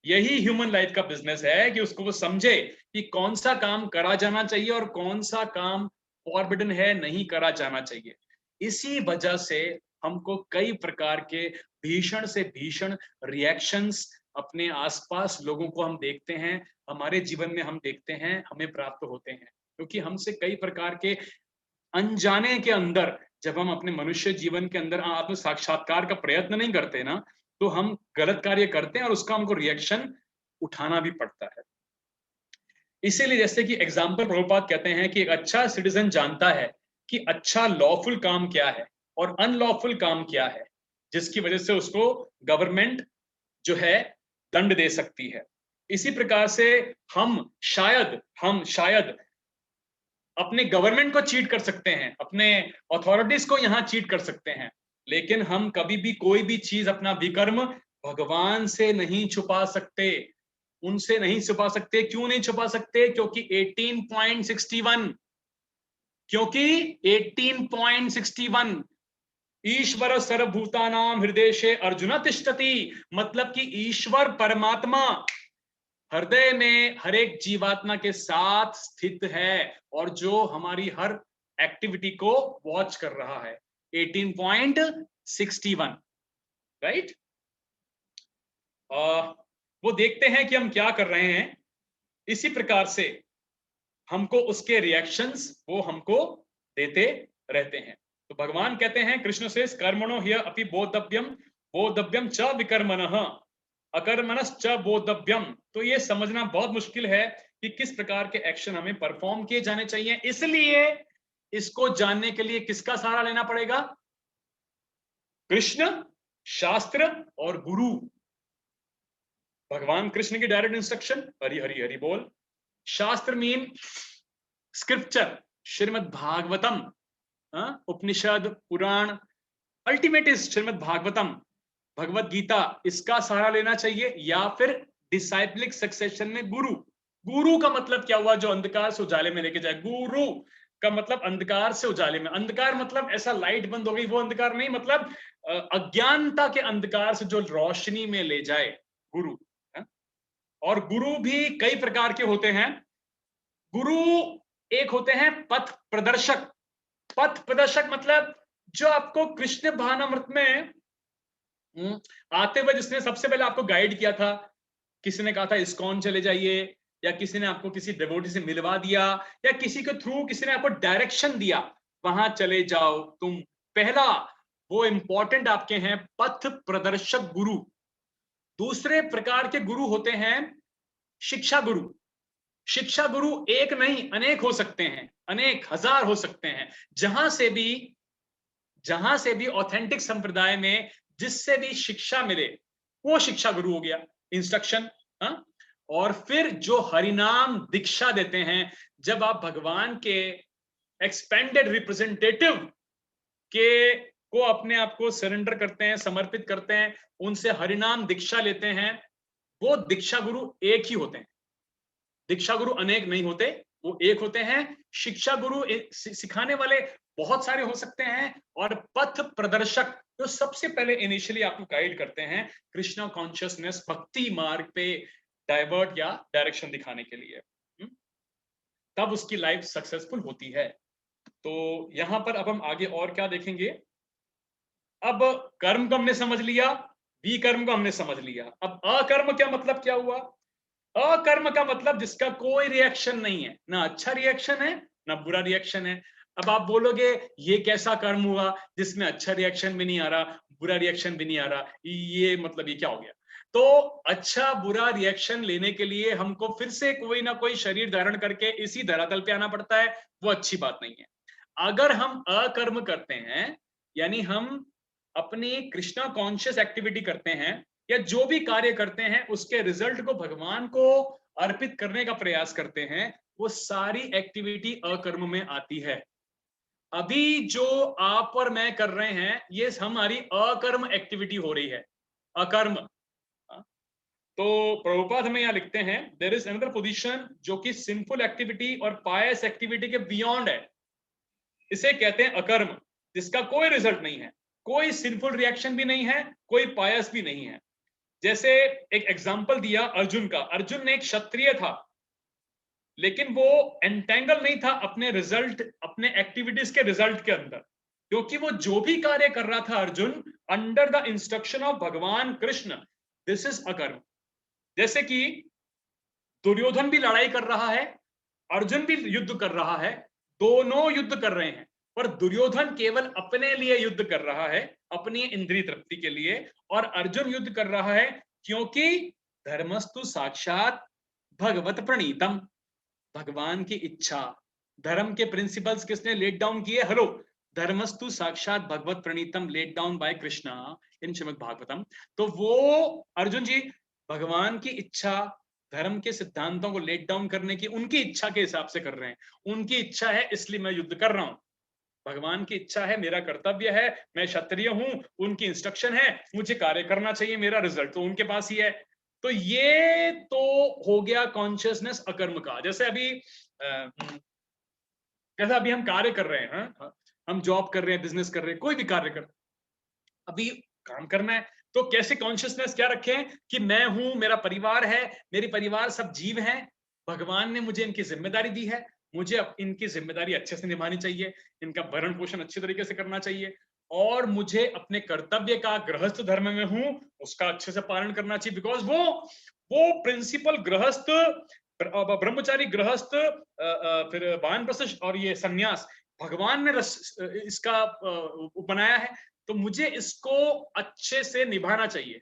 Speaker 1: यही ह्यूमन लाइफ का बिजनेस है कि उसको वो समझे कि कौन सा काम करा जाना चाहिए और कौन सा काम फॉरबिडन है, नहीं करा जाना चाहिए। इसी वजह से हमको कई प्रकार के भीषण से भीषण रिएक्शंस अपने आसपास लोगों को हम देखते हैं, हमारे जीवन में हम देखते हैं, हमें प्राप्त होते हैं, क्योंकि हमसे कई प्रकार के अनजाने के अंदर, जब हम अपने मनुष्य जीवन के अंदर आत्म साक्षात्कार का प्रयत्न नहीं करते ना, तो हम गलत कार्य करते हैं और उसका हमको रिएक्शन उठाना भी पड़ता है। इसीलिए जैसे कि एग्जाम्पल प्रभुपाद कहते हैं कि एक अच्छा सिटीजन जानता है कि अच्छा लॉफुल काम क्या है और अनलॉफुल काम क्या है, जिसकी वजह से उसको गवर्नमेंट जो है दंड दे सकती है। इसी प्रकार से हम शायद अपने गवर्नमेंट को चीट कर सकते हैं, अपने अथॉरिटीज को यहां चीट कर सकते हैं, लेकिन हम कभी भी कोई भी चीज, अपना विकर्म भगवान से नहीं छुपा सकते, उनसे नहीं छुपा सकते। क्यों नहीं छुपा सकते? क्योंकि 18.61, क्योंकि 18.61 ईश्वर सर्वभूतानां हृदय अर्जुन तिष्ठति, मतलब कि ईश्वर परमात्मा हृदय में हर एक जीवात्मा के साथ स्थित है और जो हमारी हर एक्टिविटी को वॉच कर रहा है। 18.61, राइट। वो देखते हैं कि हम क्या कर रहे हैं, इसी प्रकार से हमको उसके रिएक्शंस वो हमको देते रहते हैं। तो भगवान कहते हैं कृष्ण से, कर्मणो ह्यपि बोधव्यम, बोधव्यम च विकर्मणः, अकर्मणश्च बोधव्यम। तो ये समझना बहुत मुश्किल है कि किस प्रकार के एक्शन हमें परफॉर्म किए जाने चाहिए। इसलिए इसको जानने के लिए किसका सहारा लेना पड़ेगा? कृष्ण, शास्त्र और गुरु। भगवान कृष्ण की डायरेक्ट इंस्ट्रक्शन, हरि हरि हरि बोल। शास्त्र mean scripture, Shrimad Bhagavatam, Upanishad, Purana, ultimate is Shrimad Bhagavatam, Bhagavad Gita, इसका सहारा लेना चाहिए, या फिर डिसाइप्लिक सक्सेशन में गुरु। गुरु का मतलब क्या हुआ? जो अंधकार से उजाले में लेके जाए। गुरु का मतलब अंधकार से उजाले में। अंधकार मतलब ऐसा लाइट बंद हो गई वो अंधकार नहीं, मतलब अज्ञानता के अंधकार से जो रोशनी में ले जाए, गुरु है? और गुरु भी कई प्रकार के होते हैं। गुरु एक होते हैं पथ प्रदर्शक। पथ प्रदर्शक मतलब जो आपको कृष्ण भावनामृत में आते हुए जिसने सबसे पहले आपको गाइड किया था। किसी ने कहा था इस्कॉन चले जाइए, या किसी ने आपको किसी डिवोटी से मिलवा दिया, या किसी के थ्रू किसी ने आपको डायरेक्शन दिया, वहां चले जाओ तुम। पहला वो इंपॉर्टेंट आपके हैं पथ प्रदर्शक गुरु। दूसरे प्रकार के गुरु होते हैं शिक्षा गुरु। शिक्षा गुरु एक नहीं अनेक हो सकते हैं, अनेक हजार हो सकते हैं। जहां से भी ऑथेंटिक संप्रदाय में जिससे भी शिक्षा मिले वो शिक्षा गुरु हो गया, इंस्ट्रक्शन। हाँ? और फिर जो हरिनाम दीक्षा देते हैं, जब आप भगवान के एक्सपेंडेड रिप्रेजेंटेटिव के को अपने आप को सरेंडर करते हैं, समर्पित करते हैं, उनसे हरिनाम दीक्षा लेते हैं, वो दीक्षा गुरु एक ही होते हैं। दीक्षा गुरु अनेक नहीं होते, वो एक होते हैं। शिक्षा गुरु सिखाने वाले बहुत सारे हो सकते हैं, और पथ प्रदर्शक जो सबसे पहले इनिशियली आपको गाइड करते हैं कृष्णा कॉन्शियसनेस भक्ति मार्ग पे डाइवर्ट या डायरेक्शन दिखाने के लिए, तब उसकी लाइफ सक्सेसफुल होती है। तो यहां पर अब हम आगे और क्या देखेंगे। अब कर्म को हमने समझ लिया, विकर्म को हमने समझ लिया। अब अकर्म क्या मतलब क्या हुआ? अकर्म का मतलब जिसका कोई रिएक्शन नहीं है, ना अच्छा रिएक्शन है ना बुरा रिएक्शन है। अब आप बोलोगे ये कैसा कर्म हुआ जिसमें अच्छा रिएक्शन भी नहीं आ रहा, बुरा रिएक्शन भी नहीं आ रहा, ये मतलब ये क्या हो गया? तो अच्छा बुरा रिएक्शन लेने के लिए हमको फिर से कोई ना कोई शरीर धारण करके इसी धरातल पे आना पड़ता है, वो अच्छी बात नहीं है। अगर हम अकर्म करते हैं, यानी हम अपनी कृष्णा कॉन्शियस एक्टिविटी करते हैं, या जो भी कार्य करते हैं उसके रिजल्ट को भगवान को अर्पित करने का प्रयास करते हैं, वो सारी एक्टिविटी अकर्म में आती है। अभी जो आप और मैं कर रहे हैं ये हमारी अकर्म एक्टिविटी हो रही है, अकर्म। तो प्रभुपाद हमें यहां लिखते हैं देयर इज अनदर पोजीशन जो कि सिंफुल एक्टिविटी और पायस एक्टिविटी के बियॉन्ड है, इसे कहते हैं अकर्म, जिसका कोई रिजल्ट नहीं है, कोई सिंफुल रिएक्शन भी नहीं है, कोई पायस भी नहीं है। जैसे एक एग्जांपल दिया अर्जुन का। अर्जुन ने एक क्षत्रिय था, लेकिन वो एंटेंगल नहीं था अपने रिजल्ट, अपने एक्टिविटीज के रिजल्ट के अंदर, क्योंकि वो जो भी कार्य कर रहा था Arjun under the instruction of भगवान कृष्ण, दिस इज अकर्म। जैसे कि दुर्योधन भी लड़ाई कर रहा है, अर्जुन भी युद्ध कर रहा है, दोनों युद्ध कर रहे हैं, पर दुर्योधन केवल अपने लिए युद्ध कर रहा है, अपनी इंद्रिय तृप्ति के लिए, और अर्जुन युद्ध कर रहा है क्योंकि धर्मस्तु साक्षात भगवत प्रणीतम, भगवान की इच्छा। धर्म के प्रिंसिपल्स किसने लेट डाउन किए? हेलो, धर्मस्तु साक्षात भगवत प्रणीतम लेट डाउन बाय कृष्णा इन श्रीमद् भागवतम। तो वो अर्जुन जी भगवान की इच्छा, धर्म के सिद्धांतों को लेट डाउन करने की उनकी इच्छा के हिसाब से कर रहे हैं। उनकी इच्छा है इसलिए मैं युद्ध कर रहा हूं, भगवान की इच्छा है, मेरा कर्तव्य है, मैं क्षत्रिय हूं, उनकी इंस्ट्रक्शन है, मुझे कार्य करना चाहिए, मेरा रिजल्ट तो उनके पास ही है। तो ये तो हो गया कॉन्शियसनेस अकर्म का। जैसे अभी हम कार्य कर रहे हैं, हम जॉब कर रहे हैं, बिजनेस कर रहे हैं, कोई भी कार्य कर रहे हैं, अभी काम करना है, तो कैसे कॉन्शियसनेस क्या रखें कि मैं हूं, मेरा परिवार है, मेरी परिवार सब जीव हैं, भगवान ने मुझे इनकी जिम्मेदारी दी है, मुझे इनकी जिम्मेदारी अच्छे से निभानी चाहिए, इनका भरण पोषण अच्छे तरीके से करना चाहिए, और मुझे अपने कर्तव्य का, गृहस्थ धर्म में हूं उसका अच्छे से पालन करना चाहिए। बिकॉज वो प्रिंसिपल गृहस्थ, ब्रह्मचारी गृहस्थ, फिर वानप्रस्थ और ये सन्यास भगवान ने इसका बनाया है, तो मुझे इसको अच्छे से निभाना चाहिए।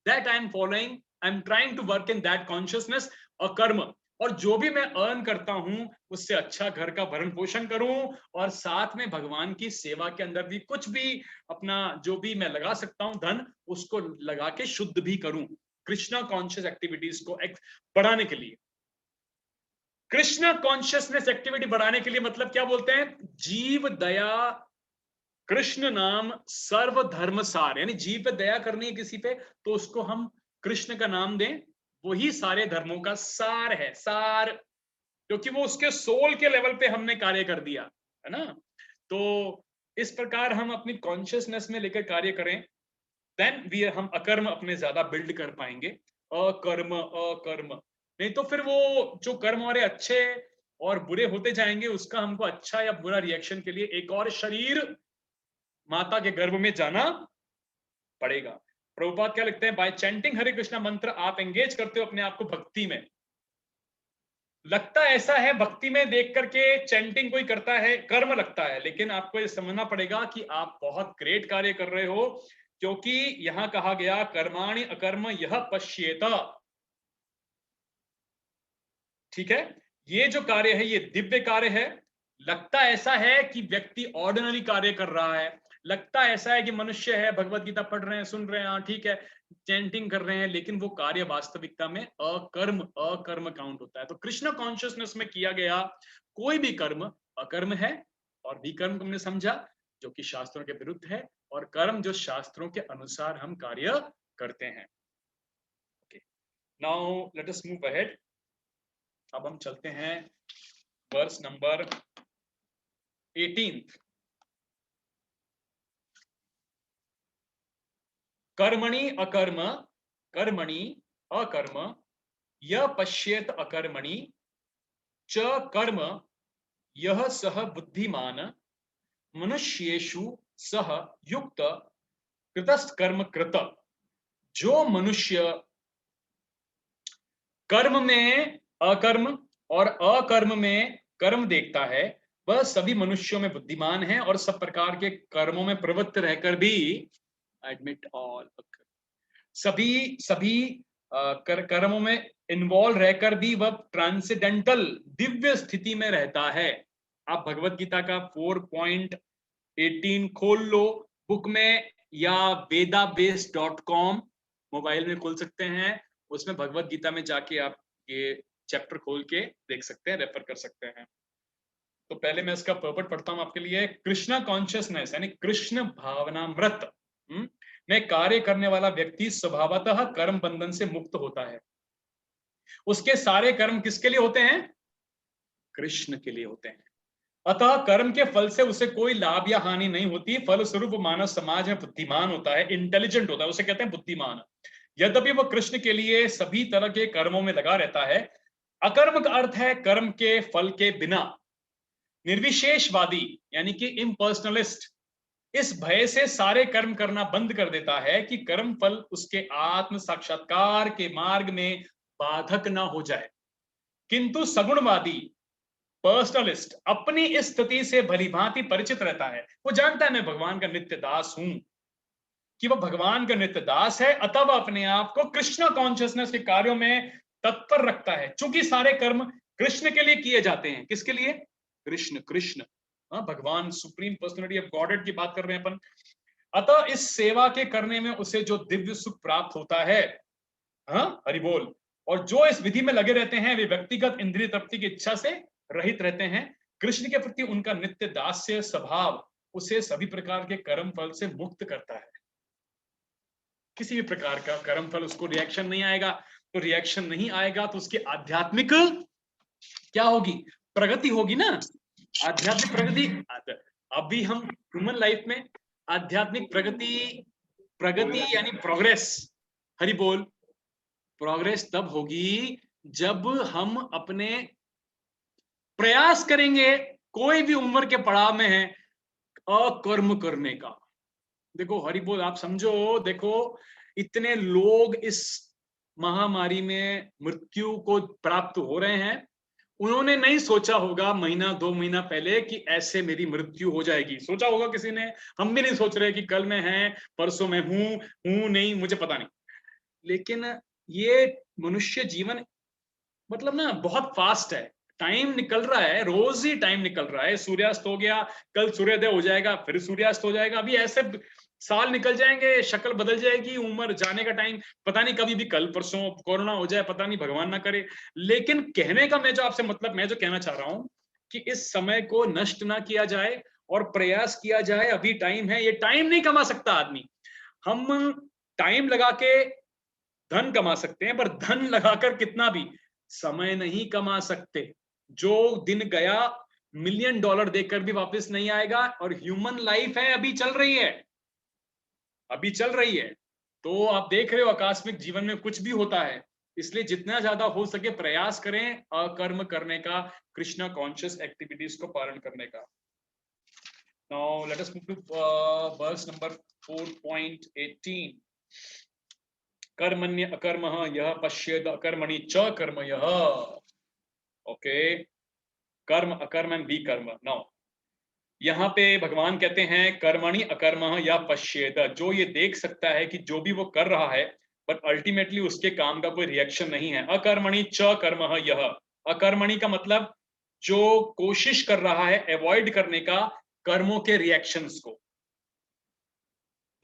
Speaker 1: That I am following, I am trying to work in that consciousness और कर्म। और जो भी मैं अर्न करता हूं उससे अच्छा घर का भरण पोषण करूं, और साथ में भगवान की सेवा के अंदर भी कुछ भी अपना जो भी मैं लगा सकता हूं धन, उसको लगा के शुद्ध भी करूं, कृष्णा कॉन्शियस एक्टिविटीज को बढ़ाने के लिए। कृष्णा कॉन्शियसनेस एक्टिविटी बढ़ाने के लिए मतलब क्या बोलते हैं? जीव दया कृष्ण नाम सर्वधर्म सार, यानी जीव पे दया करनी है किसी पे तो उसको हम कृष्ण का नाम दें, वही सारे धर्मों का सार है, सार, क्योंकि वो उसके सोल के लेवल पे हमने कार्य कर दिया है ना। तो इस प्रकार हम अपनी कॉन्शियसनेस में लेकर कार्य करें, देन वी हम अकर्म अपने ज्यादा बिल्ड कर पाएंगे। अकर्म अकर्म, नहीं तो फिर वो जो कर्म हमारे अच्छे और बुरे होते जाएंगे, उसका हमको अच्छा या बुरा रिएक्शन के लिए एक और शरीर माता के गर्भ में जाना पड़ेगा। प्रभुपाद क्या लिखते हैं, बाय चैंटिंग हरे कृष्णा मंत्र आप एंगेज करते हो अपने आप को भक्ति में। लगता ऐसा है भक्ति में देख करके चैंटिंग कोई करता है कर्म लगता है, लेकिन आपको ये समझना पड़ेगा कि आप बहुत ग्रेट कार्य कर रहे हो, क्योंकि यहां कहा गया कर्माणि अकर्म यह पश्येत। ठीक है, ये जो कार्य है ये दिव्य कार्य है। लगता ऐसा है कि व्यक्ति ऑर्डिनरी कार्य कर रहा है, लगता ऐसा है कि मनुष्य है, भगवत गीता पढ़ रहे हैं, सुन रहे हैं, हाँ ठीक है, चैंटिंग कर रहे हैं, लेकिन वो कार्य वास्तविकता में अकर्म अकर्म काउंट होता है। तो कृष्ण कॉन्शियसनेस में किया गया कोई भी कर्म अकर्म है, और विकर्म हमने समझा जो कि शास्त्रों के विरुद्ध है, और कर्म जो शास्त्रों के अनुसार हम कार्य करते हैं। Okay, now let us move ahead. अब हम चलते हैं वर्स नंबर 18। कर्मणि अकर्म, कर्मणि अकर्म यह पश्येत अकर्मणि च कर्म यह सह बुद्धिमान मनुष्येषु सह युक्त कृतस्कर्म कृत। जो मनुष्य कर्म में अकर्म और अकर्म में कर्म देखता है, वह सभी मनुष्यों में बुद्धिमान है और सब प्रकार के कर्मों में प्रवृत्त रहकर भी, एडमिट ऑल, सभी सभी कर्मों में इन्वॉल्व रहकर भी वह ट्रांसेंडेंटल दिव्य स्थिति में रहता है। आप भगवत गीता का 4.18 खोल लो बुक में, या vedabase.com मोबाइल में खोल सकते हैं, उसमें भगवत गीता में जाके आप ये चैप्टर खोल के देख सकते हैं, रेफर कर सकते हैं। तो पहले मैं इसका पर्पट पढ़ता हूं आपके लिए। कृष्णा कॉन्शियसनेस यानी कृष्ण भावनामृत में कार्य करने वाला व्यक्ति स्वभावतः कर्म बंधन से मुक्त होता है। उसके सारे कर्म किसके लिए होते हैं? कृष्ण के लिए होते हैं। अतः कर्म के फल से उसे कोई लाभ या हानि नहीं होती। फल स्वरूप मानव समाज में बुद्धिमान होता है, इंटेलिजेंट होता है, उसे कहते हैं बुद्धिमान। यद्यपि वह कृष्ण के लिए सभी तरह के कर्मों में लगा रहता है। अकर्म का अर्थ है कर्म के फल के बिना। निर्विशेषवादी यानी कि इम्पर्सनलिस्ट इस भय से सारे कर्म करना बंद कर देता है कि कर्म फल उसके आत्म साक्षात्कार के मार्ग में बाधक ना हो जाए। किंतु सगुणवादी पर्सनलिस्ट अपनी इस स्थिति से भलीभांति परिचित रहता है। वो जानता है मैं भगवान का नित्य दास हूं, कि वह भगवान का नित्य दास है, अतः वह अपने आप को कृष्ण कॉन्शियसनेस के कार्यों में तत्पर रखता है। चूंकि सारे कर्म कृष्ण के लिए किए जाते हैं। किसके लिए? कृष्ण, कृष्ण भगवान सुप्रीम पर्सनालिटी ऑफ गॉडेड की बात कर रहे हैं अपन। अतः इस सेवा के करने में उसे जो दिव्य सुख प्राप्त होता है, हरि बोल, और जो इस विधि में लगे रहते हैं वे व्यक्तिगत इंद्रिय तृप्ति की इच्छा से रहित रहते हैं। कृष्ण के प्रति उनका नित्य दास्य स्वभाव उसे सभी प्रकार के कर्म फल से मुक्त करता है। किसी भी प्रकार का कर्म फल उसको रिएक्शन नहीं आएगा। तो रिएक्शन नहीं आएगा तो उसकी आध्यात्मिक क्या होगी? प्रगति होगी ना, आध्यात्मिक प्रगति। अभी हम ह्यूमन लाइफ में आध्यात्मिक प्रगति, प्रगति यानी प्रोग्रेस, हरि बोल, प्रोग्रेस तब होगी जब हम अपने प्रयास करेंगे, कोई भी उम्र के पड़ाव में है, अकर्म करने का। देखो हरि बोल, आप समझो, देखो इतने लोग इस महामारी में मृत्यु को प्राप्त हो रहे हैं, उन्होंने नहीं सोचा होगा महीना 2 महीना पहले कि ऐसे मेरी मृत्यु हो जाएगी। सोचा होगा किसी ने? हम भी नहीं सोच रहे कि कल मैं है, परसों मैं हूं नहीं, मुझे पता नहीं। लेकिन ये मनुष्य जीवन मतलब ना बहुत फास्ट है, टाइम निकल रहा है, रोज ही टाइम निकल रहा है। सूर्यास्त हो गया, कल सूर्योदय हो जाएगा, फिर सूर्यास्त हो जाएगा। अभी ऐसे साल निकल जाएंगे, शक्ल बदल जाएगी, उम्र जाने का टाइम पता नहीं, कभी भी कल परसों कोरोना हो जाए, पता नहीं, भगवान ना करे। लेकिन कहने का मैं जो आपसे मतलब मैं जो कहना चाह रहा हूं कि इस समय को नष्ट ना किया जाए और प्रयास किया जाए, अभी टाइम है। ये टाइम नहीं कमा सकता आदमी। हम टाइम लगा के धन कमा सकते हैं, पर धन लगाकर कितना भी समय नहीं कमा सकते। जो दिन गया $1,000,000 देकर भी वापस नहीं आएगा। और ह्यूमन लाइफ है, अभी चल रही है, अभी चल रही है। तो आप देख रहे हो आकस्मिक जीवन में कुछ भी होता है, इसलिए जितना ज्यादा हो सके प्रयास करें अकर्म करने का, कृष्णा कॉन्शियस एक्टिविटीज को पालन करने का। Now let us move to verse number 4.18। कर्मण्य अकर्मः यः पश्येद अकर्मणि च कर्म यः। ओके, कर्म अकर्म एंड विकर्म। नाउ यहाँ पे भगवान कहते हैं कर्मणि अकर्मः या पश्येद, जो ये देख सकता है कि जो भी वो कर रहा है बट अल्टीमेटली उसके काम का कोई रिएक्शन नहीं है। अकर्मणि च कर्मः यः, अकर्मणि का मतलब जो कोशिश कर रहा है अवॉइड करने का कर्मों के रिएक्शंस को,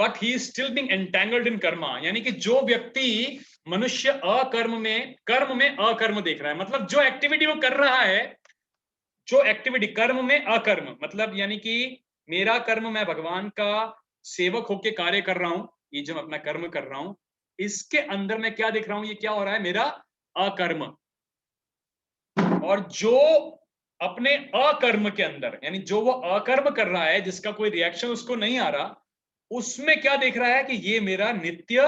Speaker 1: but he is still being entangled in karma. यानी कि जो व्यक्ति मनुष्य अकर्म में, कर्म में अकर्म देख रहा है, मतलब जो एक्टिविटी वो कर रहा है, जो एक्टिविटी कर्म में अकर्म मतलब यानी कि मेरा कर्म, मैं भगवान का सेवक होके कार्य कर रहा हूं, ये जो मैं अपना कर्म कर रहा हूं, इसके अंदर मैं क्या देख रहा हूं, ये क्या हो रहा है, मेरा अकर्म। और जो अपने अकर्म के अंदर, यानी जो वो अकर्म कर रहा है जिसका कोई रिएक्शन उसको नहीं आ रहा, उसमें क्या देख रहा है कि ये मेरा नित्य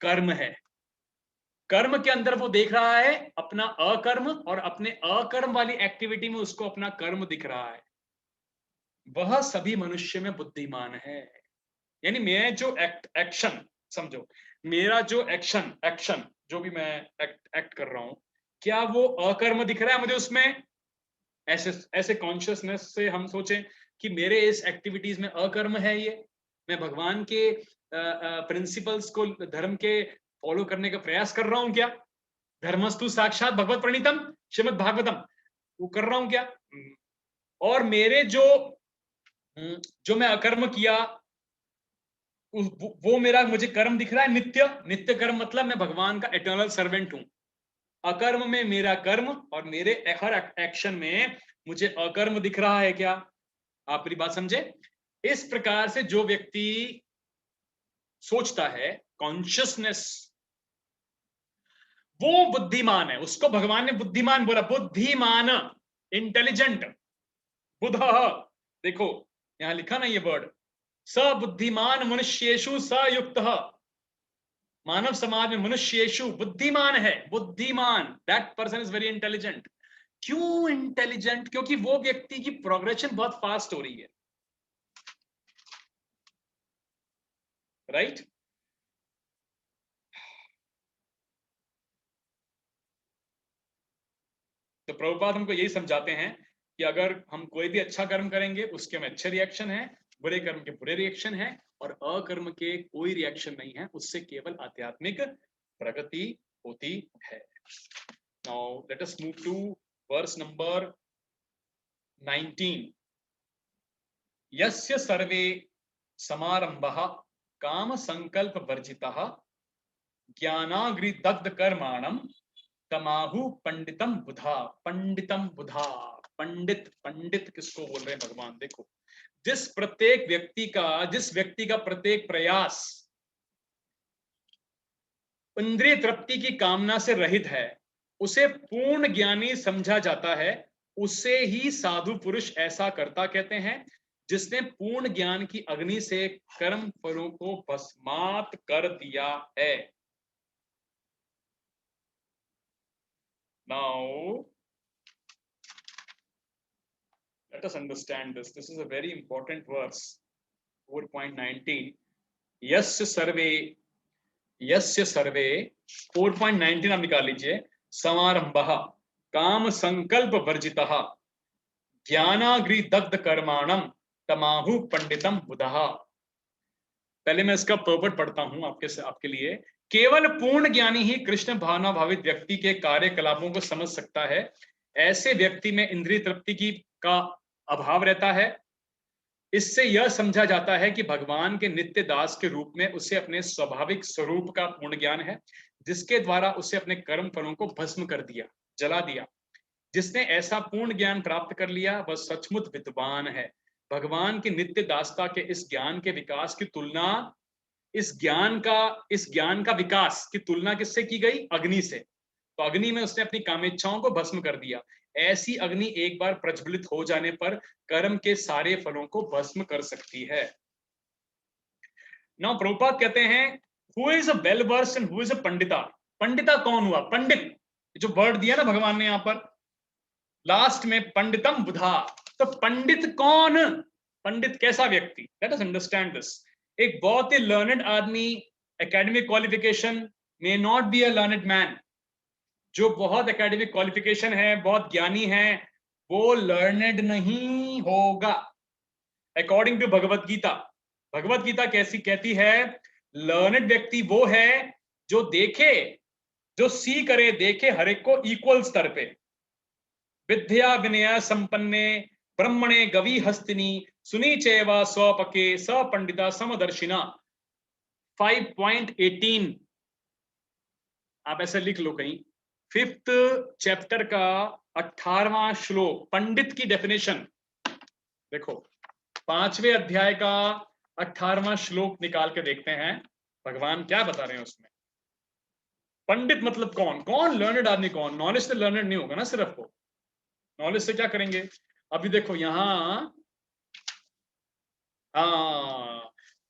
Speaker 1: कर्म है। कर्म के अंदर वो देख रहा है अपना अकर्म, और अपने अकर्म वाली एक्टिविटी में उसको अपना कर्म दिख रहा है। वह सभी मनुष्य में बुद्धिमान है। यानी मैं जो एक्शन समझो, मेरा जो एक्शन जो भी मैं एक्ट कर रहा हूं, क्या वो अकर्म दिख रहा है मुझे उसमें? ऐसे ऐसे कॉन्शियसनेस से हम सोचें कि मेरे इस एक्टिविटीज में अकर्म है, ये मैं भगवान के प्रिंसिपल्स को, धर्म के फॉलो करने का प्रयास कर रहा हूं क्या? धर्मस्तु साक्षात भगवत प्रणीतम श्रीमद् भागवतम, वो कर रहा हूं क्या? और मेरे जो मैं अकर्म किया वो मेरा मुझे कर्म दिख रहा है नित्य। नित्य कर्म मतलब मैं भगवान का एटर्नल सर्वेंट हूं। अकर्म में मेरा कर्म और मेरे हर एक्शन में मुझे अकर्म दिख रहा है क्या? आप मेरी बात समझे? इस प्रकार से जो व्यक्ति सोचता है, कॉन्शियसनेस, वो बुद्धिमान है। उसको भगवान ने बुद्धिमान बोला, बुद्धिमान, इंटेलिजेंट, बुध। देखो यहां लिखा ना ये वर्ड, स बुद्धिमान मनुष्येषु स युक्तः। मानव समाज में मनुष्येषु बुद्धिमान है, बुद्धिमान, that person is very intelligent. क्यों इंटेलिजेंट? क्योंकि वो व्यक्ति की प्रोग्रेशन बहुत फास्ट हो रही है, राइट? तो प्रभुपाद हमको यही समझाते हैं कि अगर हम कोई भी अच्छा कर्म करेंगे उसके में अच्छे रिएक्शन है, बुरे कर्म के बुरे रिएक्शन है, और अकर्म के कोई रिएक्शन नहीं है, उससे केवल आध्यात्मिक प्रगति होती है। Now let us move to verse number 19। यस्य सर्वे समारंभः काम संकल्प वर्जितः ज्ञानाग्निदग्ध कर्माणं तमाहु पंडितम बुधा। पंडितम बुधा, पंडित, पंडित किसको बोल रहे हैं भगवान? देखो, जिस व्यक्ति का प्रत्येक प्रयास इंद्रिय तृप्ति की कामना से रहित है, उसे पूर्ण ज्ञानी समझा जाता है। उसे ही साधु पुरुष ऐसा करता कहते हैं जिसने पूर्ण ज्ञान की अग्नि से कर्म फलों को भस्मात कर दिया है। Now, let us understand this. This is a very important verse. 4.19. यस्य सर्वे 4.19 आप निकाल लीजिए। समारंभः काम संकल्प वर्जितः ज्ञानाग्नि दग्ध कर्माणम तमाहु पंडितम बुधः। पहले मैं इसका पर्पट पढ़ता हूं आपके लिए। केवल पूर्ण ज्ञानी ही कृष्ण भावना भावित व्यक्ति के कार्यकलापों को समझ सकता है। ऐसे व्यक्ति में इंद्रिय तृप्ति का अभाव रहता है। इससे यह समझा जाता है कि भगवान के नित्य दास के रूप में उसे अपने स्वाभाविक स्वरूप का पूर्ण ज्ञान है, जिसके द्वारा उसे अपने कर्म फलों को भस्म कर दिया, जला दिया। जिसने ऐसा पूर्ण ज्ञान प्राप्त कर लिया वह सचमुच विद्वान है। भगवान की नित्य दासता के इस ज्ञान के विकास की तुलना, इस ज्ञान का विकास की तुलना किससे की गई? अग्नि से। तो अग्नि में उसने अपनी कामेच्छाओं को भस्म कर दिया। ऐसी अग्नि एक बार प्रज्वलित हो जाने पर कर्म के सारे फलों को भस्म कर सकती है। नाउ प्रभुपाद कहते हैं, who is a well versed and who is a Pandita. Pandita कौन हुआ? पंडित, जो वर्ड दिया ना भगवान ने यहां पर लास्ट में, पंडितम बुधा। तो पंडित कौन? पंडित कैसा व्यक्ति? Let us understand this. एक बहुत ही लर्नेड आदमी, academic qualification, may not be a learned man. जो बहुत एकेडमिक क्वालिफिकेशन है, बहुत ज्ञानी है, वो लर्नेड नहीं होगा। अकॉर्डिंग टू भगवत गीता, भगवत गीता कैसी कहती है? लर्नेड व्यक्ति वो है जो देखे, जो सी करे, देखे हर एक को इक्वल स्तर पे। विद्या विनय संपन्ने ब्रह्मणे गवी हस्तिनी सुनी चैवा स्वपके स पंडिता समदर्शिना। 5.18 आप ऐसे लिख लो कहीं। 5th चैप्टर का 18वां श्लोक, पंडित की डेफिनेशन देखो। 5वें अध्याय का 18वां श्लोक निकाल के देखते हैं भगवान क्या बता रहे हैं उसमें। पंडित मतलब कौन? कौन लर्नेड आदमी? कौन? नॉलेज से लर्नेड नहीं होगा ना सिर्फ वो। नॉलेज से क्या करेंगे? अभी देखो यहां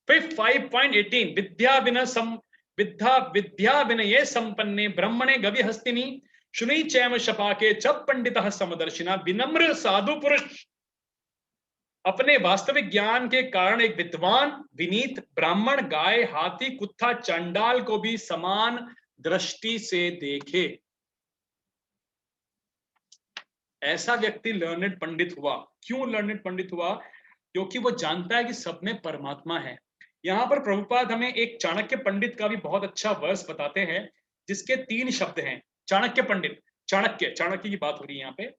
Speaker 1: 5.18 विद्या विनये संपन्ने ब्रह्मणे गवि हस्तिनी शुनि चैम शपाके च पंडितः समदर्शिना। विनम्र साधु पुरुष अपने वास्तविक ज्ञान के कारण एक विद्वान, विनीत ब्राह्मण, गाय, हाथी, कुत्ता, चंडाल को भी समान दृष्टि से देखे, ऐसा व्यक्ति लर्नेड पंडित हुआ। क्यों लर्नेड पंडित हुआ? क्योंकि वो जानता है कि सब में परमात्मा है। यहां पर प्रभुपाद हमें एक चाणक्य पंडित का भी बहुत अच्छा वर्स बताते हैं, जिसके 3 शब्द हैं। चाणक्य पंडित, चाणक्य की बात हो रही है यहाँ पे,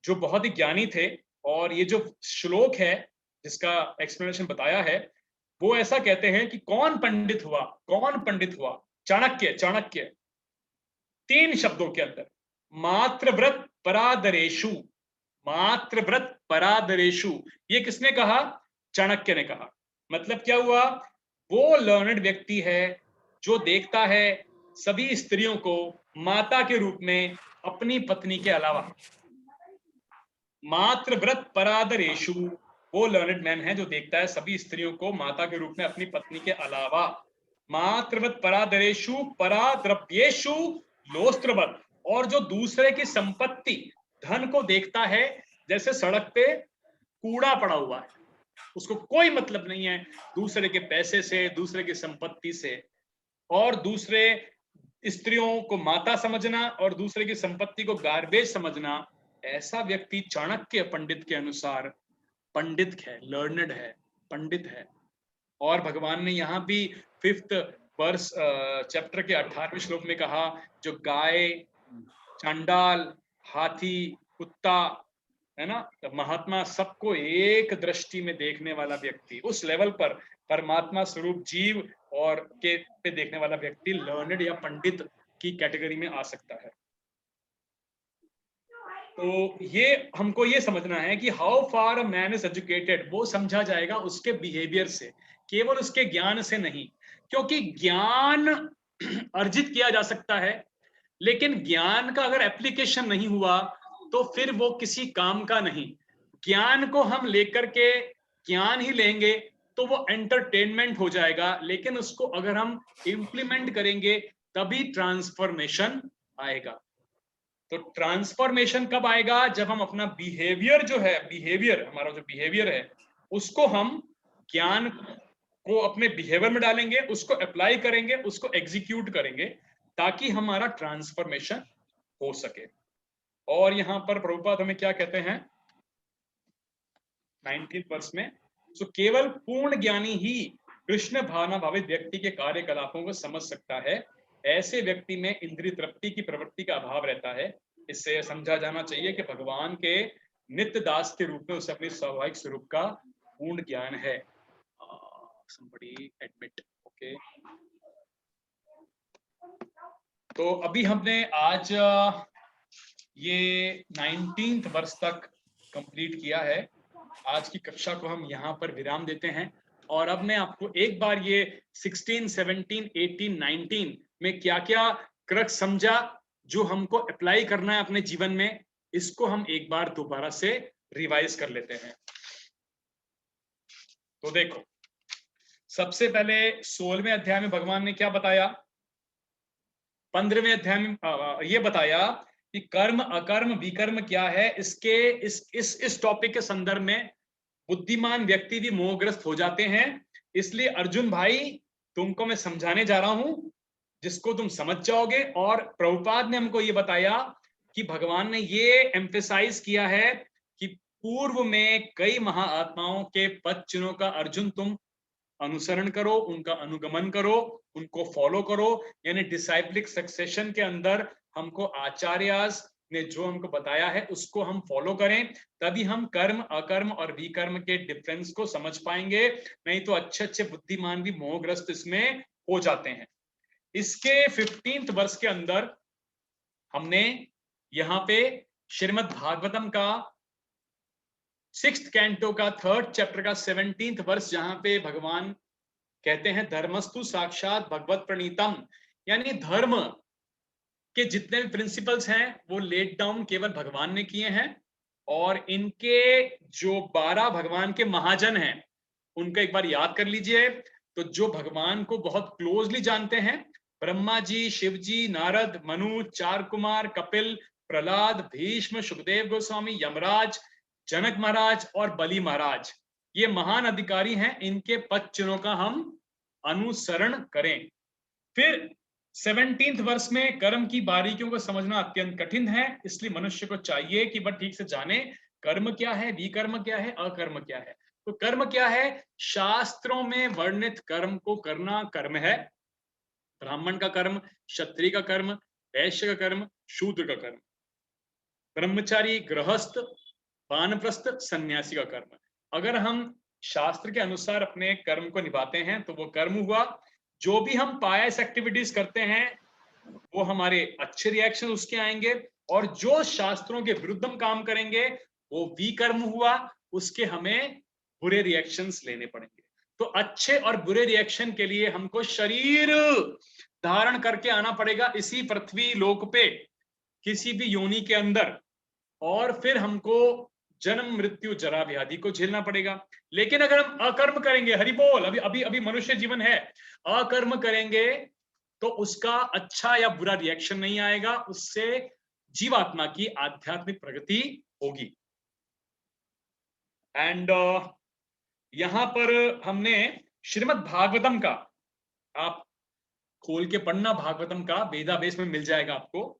Speaker 1: जो बहुत ही ज्ञानी थे। और ये जो श्लोक है जिसका एक्सप्लेनेशन बताया है, वो ऐसा कहते हैं कि कौन पंडित हुआ? कौन पंडित हुआ? चाणक्य 3 शब्दों के अंदर, मात्रव्रत परादरेशु। मात्रव्रत परादरेशु, ये किसने कहा? चाणक्य ने कहा। मतलब क्या हुआ? वो लर्नेड व्यक्ति है जो देखता है सभी स्त्रियों को माता के रूप में अपनी पत्नी के अलावा। मात्रव्रत परादरेशु, वो लर्नेड मैन है जो देखता है सभी स्त्रियों को माता के रूप में अपनी पत्नी के अलावा। मात्रव्रत परादरेशु पराद्रव्येशु लोस्त्रवत, और जो दूसरे की संपत्ति, धन को देखता है जैसे सड़क पे कूड़ा पड़ा हुआ है, उसको कोई मतलब नहीं है दूसरे के पैसे से, दूसरे की संपत्ति से। और दूसरे स्त्रियों को माता समझना और दूसरे की संपत्ति को गार्बेज समझना, ऐसा व्यक्ति चाणक्य पंडित के अनुसार पंडित है, लर्नेड है, पंडित है। और भगवान ने यहां भी 5th वर्स चैप्टर के 18वें श्लोक में कहा, जो गाय, चांडाल, हाथी, कुत्ता है ना, तो महात्मा, सबको एक दृष्टि में देखने वाला व्यक्ति, उस लेवल पर परमात्मा स्वरूप जीव और के पे देखने वाला व्यक्ति लर्नेड या पंडित की कैटेगरी में आ सकता है। तो ये हमको ये समझना है कि how far a man is educated, वो समझा जाएगा उसके बिहेवियर से, केवल उसके ज्ञान से नहीं। क्योंकि ज्ञान अर्जित किया जा सकता है, लेकिन ज्ञान का अगर एप्लीकेशन नहीं हुआ तो फिर वो किसी काम का नहीं। ज्ञान को हम लेकर के ज्ञान ही लेंगे तो वो एंटरटेनमेंट हो जाएगा, लेकिन उसको अगर हम इंप्लीमेंट करेंगे तभी ट्रांसफॉर्मेशन आएगा। तो ट्रांसफॉर्मेशन कब आएगा? जब हम अपना बिहेवियर जो है, हमारा जो बिहेवियर है, उसको हम ज्ञान को अपने बिहेवियर में डालेंगे, उसको अप्लाई करेंगे, उसको एग्जीक्यूट करेंगे, ताकि हमारा ट्रांसफॉर्मेशन हो सके। और यहां पर प्रभुपाद हमें क्या कहते हैं 19th वर्ष में, सो केवल पूर्ण ज्ञानी ही कृष्ण भावना भावित व्यक्ति के कार्यकलापों को समझ सकता है। ऐसे व्यक्ति में इंद्रिय तृप्ति की प्रवृत्ति का अभाव रहता है। इससे समझा जाना चाहिए कि भगवान के नित्य दास के रूप में उसे अपने स्वाभाविक स्वरूप का पूर्ण ज्ञान है। somebody admit, okay. तो अभी हमने आज ये 19th वर्ष तक कंप्लीट किया है। आज की कक्षा को हम यहाँ पर विराम देते हैं। और अब मैं आपको एक बार ये 16, 17, 18, 19 में क्या क्या क्रक्स समझा जो हमको अप्लाई करना है अपने जीवन में, इसको हम एक बार दोबारा से रिवाइज कर लेते हैं। तो देखो, सबसे पहले 16वें अध्याय में भगवान ने क्या बताया, 15वें अध्याय में ये बताया कि कर्म अकर्म विकर्म क्या है। इसके इस टॉपिक के संदर्भ में बुद्धिमान व्यक्ति भी मोहग्रस्त हो जाते हैं। इसलिए अर्जुन भाई, तुमको मैं समझाने जा रहा हूं जिसको तुम समझ जाओगे। और प्रभुपाद ने हमको ये बताया कि भगवान ने ये एम्फेसाइज किया है कि पूर्व में कई महाआत्माओं के पद चिन्हों का अर्जुन तुम अनुसरण करो, उनका अनुगमन करो, उनको फॉलो करो। यानी डिसाइप्लिक सक्सेशन के अंदर हमको आचार्यास ने जो हमको बताया है उसको हम फॉलो करें, तभी हम कर्म अकर्म और विकर्म के डिफरेंस को समझ पाएंगे। नहीं तो अच्छे अच्छे बुद्धिमान भी मोहग्रस्त इसमें हो जाते हैं। इसके 15th वर्ष के अंदर हमने यहाँ पे श्रीमद् भागवतम का 6th कैंटो का 3rd चैप्टर का 17th वर्ष, जहां पे भगवान कहते हैं धर्मस्तु साक्षात भगवत प्रणीतम, यानी धर्म के जितने भी प्रिंसिपल्स हैं वो लेट डाउन केवल भगवान ने किए हैं। और इनके जो 12 भगवान के महाजन हैं उनका एक बार याद कर लीजिए। तो जो भगवान को बहुत क्लोजली जानते हैं, ब्रह्मा जी, शिव जी, नारद, मनु, चार कुमार, कपिल, प्रहलाद, भीष्म, सुखदेव गोस्वामी, यमराज, जनक महाराज और बलि महाराज, ये महान अधिकारी हैं। इनके पद चिन्हों का हम अनुसरण करें। फिर 17th वर्ष में कर्म की बारीकियों को समझना अत्यंत कठिन है, इसलिए मनुष्य को चाहिए कि वह ठीक से जाने कर्म क्या है, विकर्म क्या है, अकर्म क्या है। तो कर्म क्या है? शास्त्रों में वर्णित कर्म को करना कर्म है। ब्राह्मण का कर्म, क्षत्रिय का कर्म, वैश्य का कर्म, शूद्र का कर्म, ब्रह्मचारी, गृहस्थ, वानप्रस्थ, सन्यासी का कर्म। अगर हम शास्त्र के अनुसार अपने कर्म को निभाते हैं तो वो कर्म हुआ। जो भी हम पायस एक्टिविटीज करते हैं वो हमारे अच्छे रिएक्शन उसके आएंगे, और जो शास्त्रों के विरुद्ध हम काम करेंगे वो विकर्म हुआ, उसके हमें बुरे रिएक्शंस लेने पड़ेंगे। तो अच्छे और बुरे रिएक्शन के लिए हमको शरीर धारण करके आना पड़ेगा इसी पृथ्वी लोक पे, किसी भी योनि के अंदर, और फिर हमको जन्म मृत्यु जरा व्याधि को झेलना पड़ेगा। लेकिन अगर हम अकर्म करेंगे, हरि बोल, अभी अभी अभी मनुष्य जीवन है, अकर्म करेंगे तो उसका अच्छा या बुरा रिएक्शन नहीं आएगा, उससे जीवात्मा की आध्यात्मिक प्रगति होगी। एंड यहां पर हमने श्रीमद् भागवतम का, आप खोल के पढ़ना, भागवतम का वेदावेश में मिल जाएगा आपको।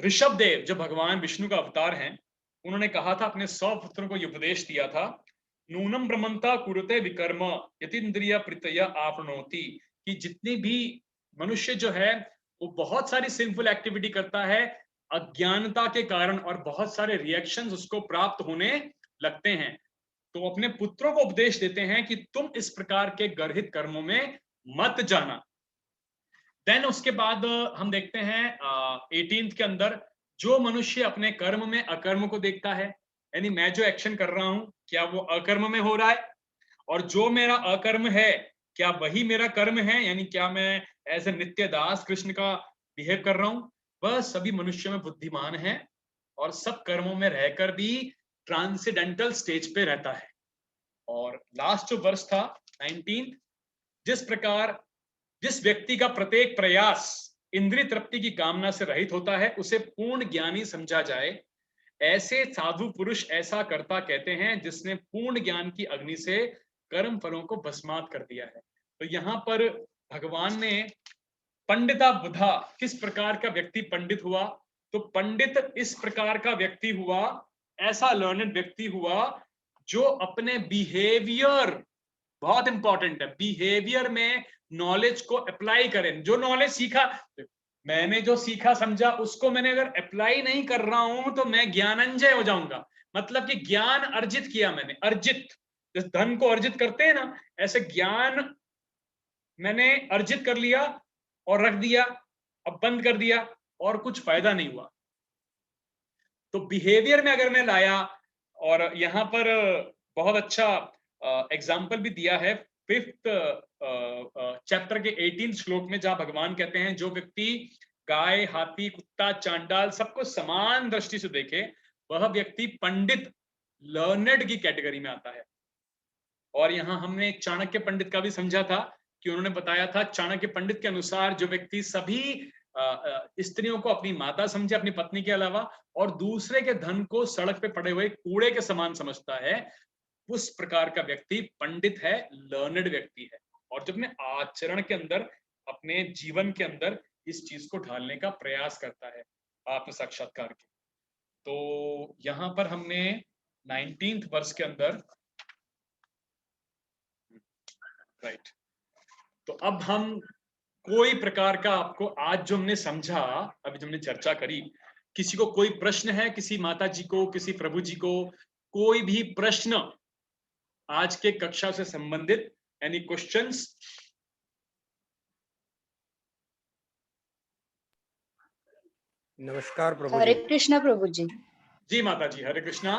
Speaker 1: ऋषभ देव जो भगवान विष्णु का अवतार हैं, उन्होंने कहा था, अपने 100 पुत्रों को ये उपदेश दिया था, नूनम ब्रह्मंता कुरुते विकर्म यतीन्द्रिय प्रीतया आपनोति, कि जितनी भी मनुष्य जो है वो बहुत सारी सिंफुल एक्टिविटी करता है अज्ञानता के कारण, और बहुत सारे रिएक्शंस उसको प्राप्त होने लगते हैं। तो अपने पुत्रों को उपदेश देते हैं कि तुम इस प्रकार के गर्हित कर्मों में मत जाना। देन उसके बाद हम देखते हैं 18th के अंदर, जो मनुष्य अपने कर्म में अकर्म को देखता है, यानी मैं जो एक्शन कर रहा हूं क्या वो अकर्म में हो रहा है, और जो मेरा अकर्म है क्या वही मेरा कर्म है, यानी क्या मैं एज ए नित्य दास कृष्ण का बिहेव कर रहा हूं, वह सभी मनुष्य में बुद्धिमान है और सब कर्मों में रहकर भी ट्रांसेंडेंटल स्टेज पे रहता है। और लास्ट जो वर्ष था 19, जिस व्यक्ति का प्रत्येक प्रयास इंद्रिय तृप्ति की कामना से रहित होता है उसे पूर्ण ज्ञानी समझा जाए। ऐसे साधु पुरुष ऐसा करता कहते हैं जिसने पूर्ण ज्ञान की अग्नि से कर्म फलों को भस्मात कर दिया है। तो यहां पर भगवान ने पंडिता बुधा, किस प्रकार का व्यक्ति पंडित हुआ, तो पंडित इस प्रकार का व्यक्ति हुआ, ऐसा लर्नेड व्यक्ति हुआ जो अपने बिहेवियर, बहुत इंपॉर्टेंट है, बिहेवियर में नॉलेज को अप्लाई करें। जो नॉलेज सीखा, मैंने जो सीखा समझा उसको मैंने अगर अप्लाई नहीं कर रहा हूं तो मैं ज्ञानंजय हो जाऊंगा। मतलब कि ज्ञान अर्जित किया मैंने, अर्जित, जिस धन को अर्जित करते हैं ना, ऐसे ज्ञान मैंने अर्जित कर लिया और रख दिया, अब बंद कर दिया और कुछ फायदा नहीं हुआ। तो बिहेवियर में अगर मैं लाया और यहाँ पर बहुत अच्छा एग्जाम्पल भी दिया है 5th चैप्टर के 18 श्लोक में, जहां भगवान कहते हैं जो व्यक्ति गाय, हाथी, कुत्ता, चांडाल सबको समान दृष्टि से देखे, वह व्यक्ति पंडित, लर्नेड की कैटेगरी में आता है। और यहाँ हमने चाणक्य पंडित का भी समझा था कि उन्होंने बताया था, चाणक्य पंडित के अनुसार जो व्यक्ति सभी स्त्रियों को अपनी माता समझे, अपनी पत्नी के अलावा, और दूसरे के धन को सड़क पे पड़े हुए कूड़े के समान समझता है, उस प्रकार का व्यक्ति पंडित है, लर्नेड व्यक्ति है। और जब अपने आचरण के अंदर, अपने जीवन के अंदर इस चीज को ढालने का प्रयास करता है आत्म साक्षात्कार के। तो यहां पर हमने 19th वर्ष के अंदर, राइट, तो अब हम कोई प्रकार का, आपको आज जो हमने समझा, अभी जो हमने चर्चा करी, किसी को कोई प्रश्न है, किसी माता जी को, किसी प्रभु जी को कोई भी प्रश्न आज के कक्षा से संबंधित, एनी क्वेश्चंस?
Speaker 2: नमस्कार प्रभु जी।
Speaker 3: हरे कृष्णा प्रभु जी।
Speaker 1: जी माता जी, हरे कृष्णा,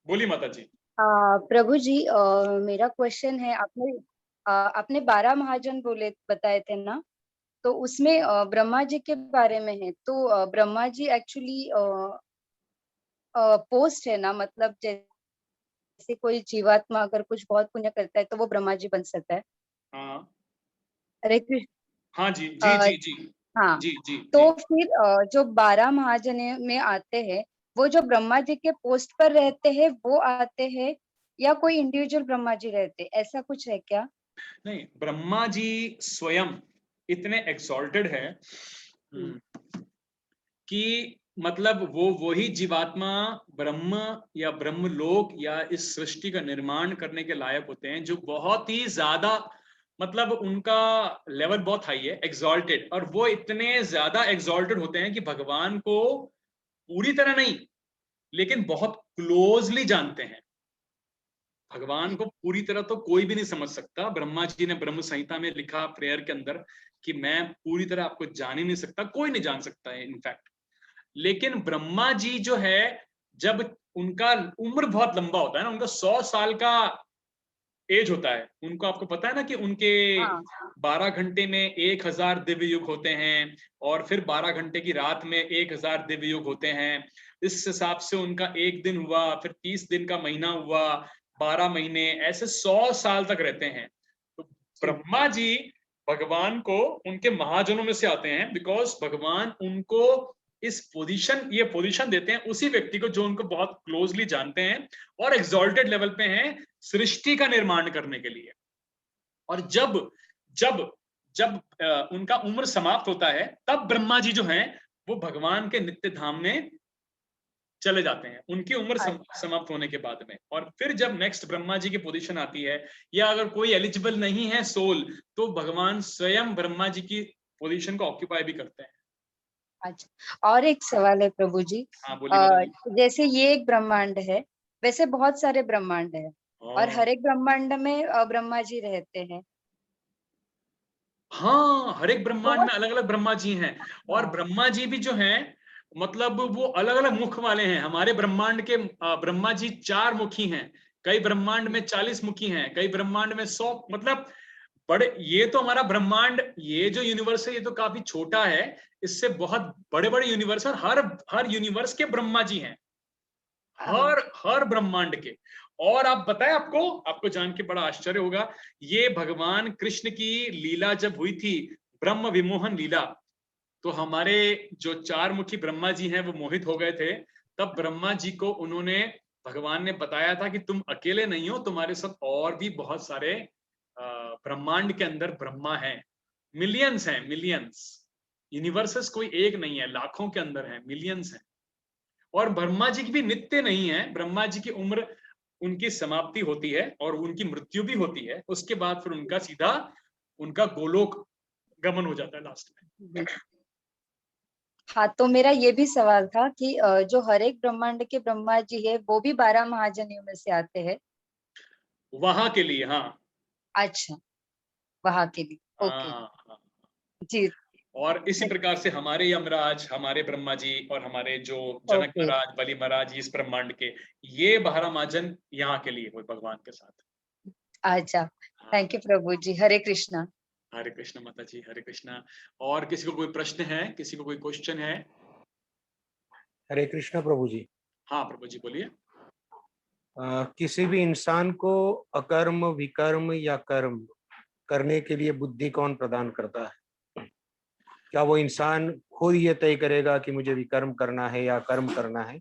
Speaker 1: बोलिए माता जी।
Speaker 3: प्रभु जी, मेरा क्वेश्चन है, आपने 12 महाजन बताए थे ना, तो उसमें ब्रह्मा जी के बारे में है, तो ब्रह्मा जी एक्चुअली पोस्ट है ना, मतलब जैसे कोई जीवात्मा अगर कुछ बहुत पुण्य करता है तो वो ब्रह्मा जी बन सकता है।
Speaker 1: हाँ
Speaker 3: हरे कृष्ण।
Speaker 1: हाँ जी जी जी जी
Speaker 3: हाँ,
Speaker 1: जी जी
Speaker 3: तो
Speaker 1: जी।
Speaker 3: फिर जो 12 महाजन में आते हैं, वो जो ब्रह्मा जी के पोस्ट पर रहते हैं वो आते हैं, या कोई इंडिविजुअल ब्रह्मा जी रहते हैं, ऐसा कुछ है क्या?
Speaker 1: नहीं, ब्रह्मा जी स्वयं इतने एक्सॉल्टेड है कि मतलब वो वही जीवात्मा ब्रह्म या ब्रह्मलोक या इस सृष्टि का निर्माण करने के लायक होते हैं, जो बहुत ही ज्यादा, मतलब उनका लेवल बहुत हाई है, एक्सॉल्टेड। और वो इतने ज्यादा एक्सॉल्टेड होते हैं कि भगवान को पूरी तरह नहीं, लेकिन बहुत क्लोजली जानते हैं। भगवान को पूरी तरह तो कोई भी नहीं समझ सकता। ब्रह्मा जी ने ब्रह्म संहिता में लिखा प्रेयर के अंदर कि मैं पूरी तरह आपको जान ही नहीं सकता, कोई नहीं जान सकता है इनफैक्ट। लेकिन ब्रह्मा जी जो है, जब उनका उम्र बहुत लंबा होता है ना, उनका 100 साल का एज होता है उनको, आपको पता है ना कि उनके 12 घंटे में 1000 दिव्य युग होते हैं, और फिर 12 घंटे की रात में 1000 दिव्य युग होते हैं। इस हिसाब से उनका एक दिन हुआ, फिर 30 दिन का महीना हुआ, 12 महीने, ऐसे 100 साल तक रहते हैं। तो ब्रह्मा जी भगवान को उनके महाजनों में से आते हैं, बिकॉज भगवान उनको इस पोजीशन, ये पोजीशन देते हैं उसी व्यक्ति को जो उनको बहुत क्लोजली जानते हैं और एक्सॉल्टेड लेवल पे हैं सृष्टि का निर्माण करने के लिए। और जब जब जब उनका उम्र समाप्त होता है, तब ब्रह्मा जी जो हैं वो भगवान के नित्य धाम में चले जाते हैं, उनकी उम्र समाप्त होने के बाद में। और फिर जब नेक्स्ट ब्रह्मा जी की पोजीशन आती है, या अगर कोई एलिजिबल नहीं है सोल, तो भगवान स्वयं ब्रह्मा जी की पोजीशन को ऑक्यूपाई भी करते हैं।
Speaker 3: अच्छा, और एक सवाल है प्रभु जी।
Speaker 1: हाँ बोलिए।
Speaker 3: जैसे ये एक ब्रह्मांड है, वैसे बहुत सारे ब्रह्मांड है, और हर एक ब्रह्मांड में ब्रह्मा जी रहते हैं।
Speaker 1: हाँ, हर एक ब्रह्मांड
Speaker 3: तो
Speaker 1: में अलग अलग ब्रह्मा जी हैं, और ब्रह्मा जी भी जो हैं, मतलब वो अलग अलग मुख वाले हैं। हमारे ब्रह्मांड के ब्रह्मा जी 4 मुखी हैं, कई ब्रह्मांड में 40 मुखी हैं, कई ब्रह्मांड में 100, मतलब बड़े। ये तो हमारा ब्रह्मांड, ये जो यूनिवर्स है ये तो काफी छोटा है, इससे बहुत बड़े बड़े यूनिवर्स, और हर यूनिवर्स के ब्रह्मा जी हैं, हर ब्रह्मांड के। और आप बताएं, आपको आपको जान के बड़ा आश्चर्य होगा, ये भगवान कृष्ण की लीला जब हुई थी, ब्रह्म विमोहन लीला, तो हमारे जो 4 मुखी ब्रह्मा जी हैं वो मोहित हो गए थे। तब ब्रह्मा जी को उन्होंने, भगवान ने बताया था कि तुम अकेले नहीं हो, तुम्हारे साथ और भी बहुत सारे ब्रह्मांड के अंदर ब्रह्मा हैं, मिलियंस हैं, मिलियंस। यूनिवर्सेस कोई एक नहीं है, लाखों के अंदर है, मिलियंस हैं। और ब्रह्मा जी की भी नित्य नहीं है, ब्रह्मा जी की उम्र, उनकी समाप्ति होती है और उनकी मृत्यु भी होती है, उसके बाद फिर उनका सीधा उनका गोलोक गमन हो जाता है लास्ट में।
Speaker 3: हाँ, तो मेरा ये भी सवाल था कि जो हर एक ब्रह्मांड के ब्रह्मा जी है वो भी 12 महाजनियों में से आते हैं
Speaker 1: वहां के लिए, हाँ।
Speaker 3: अच्छा, वहां के लिए, ओके
Speaker 1: हाँ हाँ।
Speaker 3: जी।
Speaker 1: और इसी प्रकार से हमारे यमराज, हमारे ब्रह्मा जी और हमारे जो जनक
Speaker 3: ओके।
Speaker 1: महाराज, बलि महाराज, इस ब्रह्मांड के, ये 12 महाजन यहाँ के लिए हुए भगवान के साथ।
Speaker 3: अच्छा,
Speaker 1: हाँ,
Speaker 3: थैंक यू प्रभु जी, हरे कृष्णा।
Speaker 1: हरे कृष्ण माता जी, हरे कृष्णा। और किसी को कोई प्रश्न है, किसी को कोई क्वेश्चन है?
Speaker 2: हरे कृष्णा प्रभु जी।
Speaker 1: हाँ प्रभु जी बोलिए।
Speaker 2: किसी भी इंसान को अकर्म, विकर्म या कर्म करने के लिए बुद्धि कौन प्रदान करता है? क्या वो इंसान खुद ये तय करेगा कि मुझे विकर्म करना है या कर्म करना है?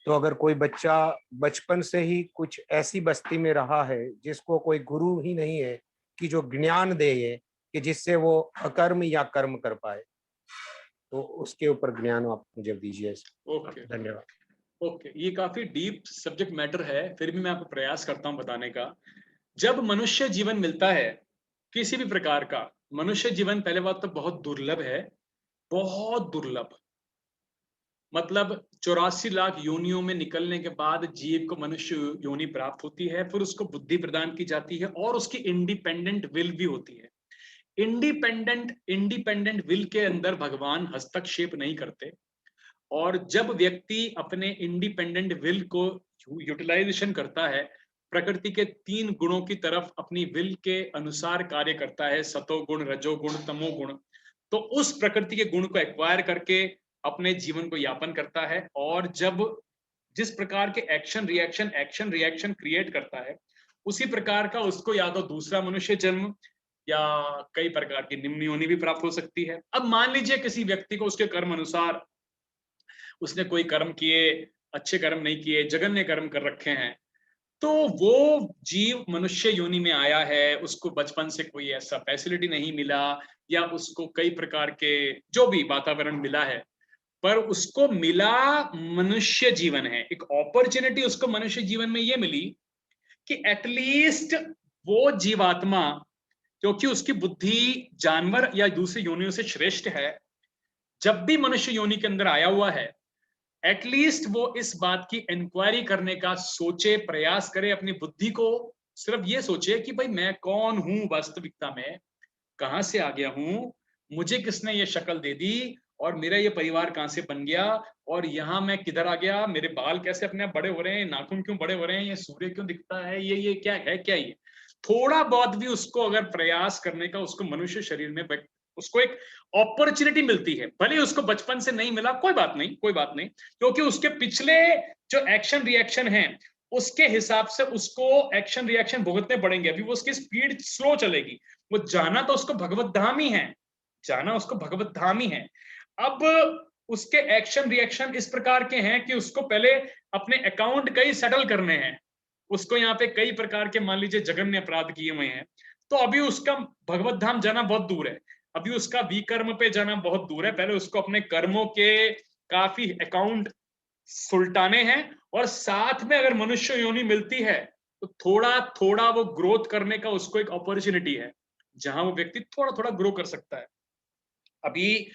Speaker 2: तो अगर कोई बच्चा बचपन से ही कुछ ऐसी बस्ती में रहा है जिसको कोई गुरु ही नहीं है कि जो ज्ञान दे ये कि जिससे वो अकर्म या कर्म कर पाए, तो उसके ऊपर ज्ञान आप मुझे दीजिए।
Speaker 1: ओके,
Speaker 2: धन्यवाद।
Speaker 1: ओके, ये काफी डीप सब्जेक्ट मैटर है, फिर भी मैं आपको प्रयास करता हूं बताने का। जब मनुष्य जीवन मिलता है किसी भी प्रकार का, मनुष्य जीवन पहले बात तो बहुत दुर्लभ है, बहुत दुर्लभ। मतलब 84 लाख योनियों में निकलने के बाद जीव को मनुष्य योनि प्राप्त होती है, फिर उसको बुद्धि प्रदान की जाती है और उसकी इंडिपेंडेंट विल भी होती है। इंडिपेंडेंट विल के अंदर भगवान हस्तक्षेप नहीं करते, और जब व्यक्ति अपने इंडिपेंडेंट विल को यूटिलाइजेशन करता है, प्रकृति के 3 गुणों की तरफ अपनी विल के अनुसार कार्य करता है, सतोगुण, रजोगुण, तमोगुण, तो उस प्रकृति के गुण को एक्वायर करके अपने जीवन को यापन करता है। और जब जिस प्रकार के एक्शन रिएक्शन क्रिएट करता है, उसी प्रकार का उसको या तो दूसरा मनुष्य जन्म या कई प्रकार की निम्न योनि भी प्राप्त हो सकती है। अब मान लीजिए किसी व्यक्ति को उसके कर्म अनुसार उसने कोई कर्म किए, अच्छे कर्म नहीं किए, जघन्य कर्म कर रखे हैं, तो वो जीव मनुष्य योनि में आया है, उसको बचपन से कोई ऐसा फैसिलिटी नहीं मिला, या उसको कई प्रकार के जो भी वातावरण मिला है, पर उसको मिला मनुष्य जीवन है, एक अपॉर्चुनिटी उसको मनुष्य जीवन में ये मिली कि एटलीस्ट वो जीवात्मा, क्योंकि उसकी बुद्धि जानवर या दूसरी योनियों से श्रेष्ठ है, जब भी मनुष्य योनि के अंदर आया हुआ है, एटलीस्ट वो इस बात की इंक्वायरी करने का सोचे, प्रयास करे, अपनी बुद्धि को सिर्फ ये सोचे कि भाई मैं कौन हूं वास्तविकता में, कहां से आ गया हूं, मुझे किसने ये शक्ल दे दी, और मेरा ये परिवार कहां से बन गया, और यहां मैं किधर आ गया, मेरे बाल कैसे अपने आप बड़े हो रहे हैं, नाखून क्यों बड़े हो रहे हैं, ये सूर्य क्यों दिखता है, ये क्या है, क्या ये थोड़ा बहुत भी उसको अगर प्रयास करने का उसको मनुष्य शरीर में उसको एक अपॉर्चुनिटी मिलती है, भले उसको बचपन से नहीं मिला, कोई बात नहीं, कोई बात नहीं, क्योंकि उसके पिछले जो एक्शन रिएक्शन है उसके हिसाब से उसको एक्शन रिएक्शन भुगतने पड़ेंगे, अभी वो उसकी स्पीड स्लो चलेगी, वो जाना तो उसको भगवत धाम ही है, जाना उसको भगवत धाम ही है। अब उसके एक्शन रिएक्शन इस प्रकार के हैं कि उसको पहले अपने अकाउंट कई सेटल करने हैं, उसको यहाँ पे कई प्रकार के मान लीजिए जघन्य अपराध किए हुए हैं, तो अभी उसका भगवत धाम जाना बहुत दूर है, अभी उसका विकर्म पे जाना बहुत दूर है, पहले उसको अपने कर्मों के काफी अकाउंट सुलटाने हैं, और साथ में अगर मनुष्य योनि मिलती है तो थोड़ा थोड़ा वो ग्रोथ करने का उसको एक अपॉर्चुनिटी है, जहां वो व्यक्ति थोड़ा थोड़ा ग्रो कर सकता है। अभी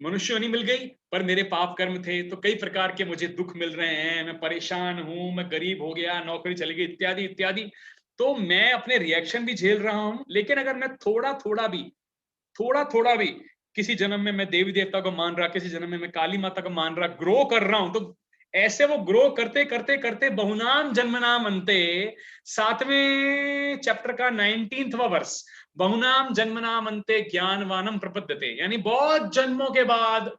Speaker 1: मनुष्य योनि मिल गई, पर मेरे पाप कर्म थे, तो कई प्रकार के मुझे दुख मिल रहे हैं, मैं परेशान हूं, मैं गरीब हो गया, नौकरी चली गई, इत्यादि इत्यादि, तो मैं अपने रिएक्शन भी झेल रहा हूं। लेकिन अगर मैं थोड़ा थोड़ा भी किसी जन्म में मैं देवी देवता को मान रहा, किसी जन्म में मैं काली माता को मान रहा, ग्रो कर रहा हूं, तो ऐसे वो ग्रो करते करते करते बहुनाम जन्मनाम अंते, 7वें चैप्टर का 19वां वर्ष, बहुनाम जन्मनाम अंते ज्ञानवानम प्रपद्यते, यानी बहुत जन्मों के बाद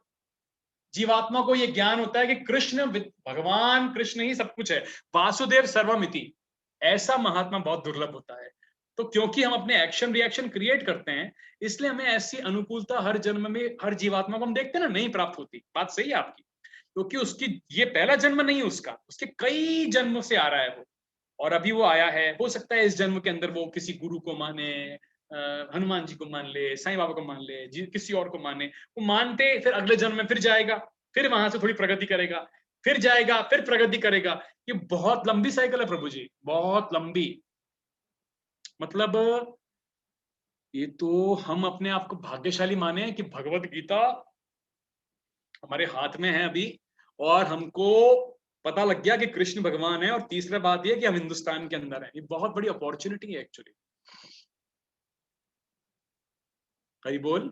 Speaker 1: जीवात्मा को यह ज्ञान होता है कि कृष्ण, भगवान कृष्ण ही सब कुछ है, वासुदेव सर्वमिति, ऐसा महात्मा बहुत दुर्लभ होता है। तो क्योंकि हम अपने एक्शन रिएक्शन क्रिएट करते हैं, इसलिए हमें ऐसी अनुकूलता हर जन्म में, हर जीवात्मा को हम देखते हैं ना, नहीं प्राप्त होती, बात सही है आपकी, क्योंकि उसकी ये पहला जन्म नहीं है उसका, उसके कई जन्मों से आ रहा है वो, और अभी वो आया है, हो सकता है इस जन्म के अंदर वो किसी गुरु को माने, हनुमान जी को मान ले, साईं बाबा को मान ले, किसी और को माने, वो मानते फिर अगले जन्म में फिर जाएगा, फिर वहां से थोड़ी प्रगति करेगा, फिर जाएगा, फिर प्रगति करेगा, ये बहुत लंबी साइकिल है प्रभु जी, बहुत लंबी। मतलब ये तो हम अपने आप को भाग्यशाली माने कि भगवत गीता हमारे हाथ में है अभी, और हमको पता लग गया कि कृष्ण भगवान है, और तीसरा बात यह कि हम हिंदुस्तान के अंदर हैं, ये बहुत बड़ी अपॉर्चुनिटी है एक्चुअली। हरि बोल।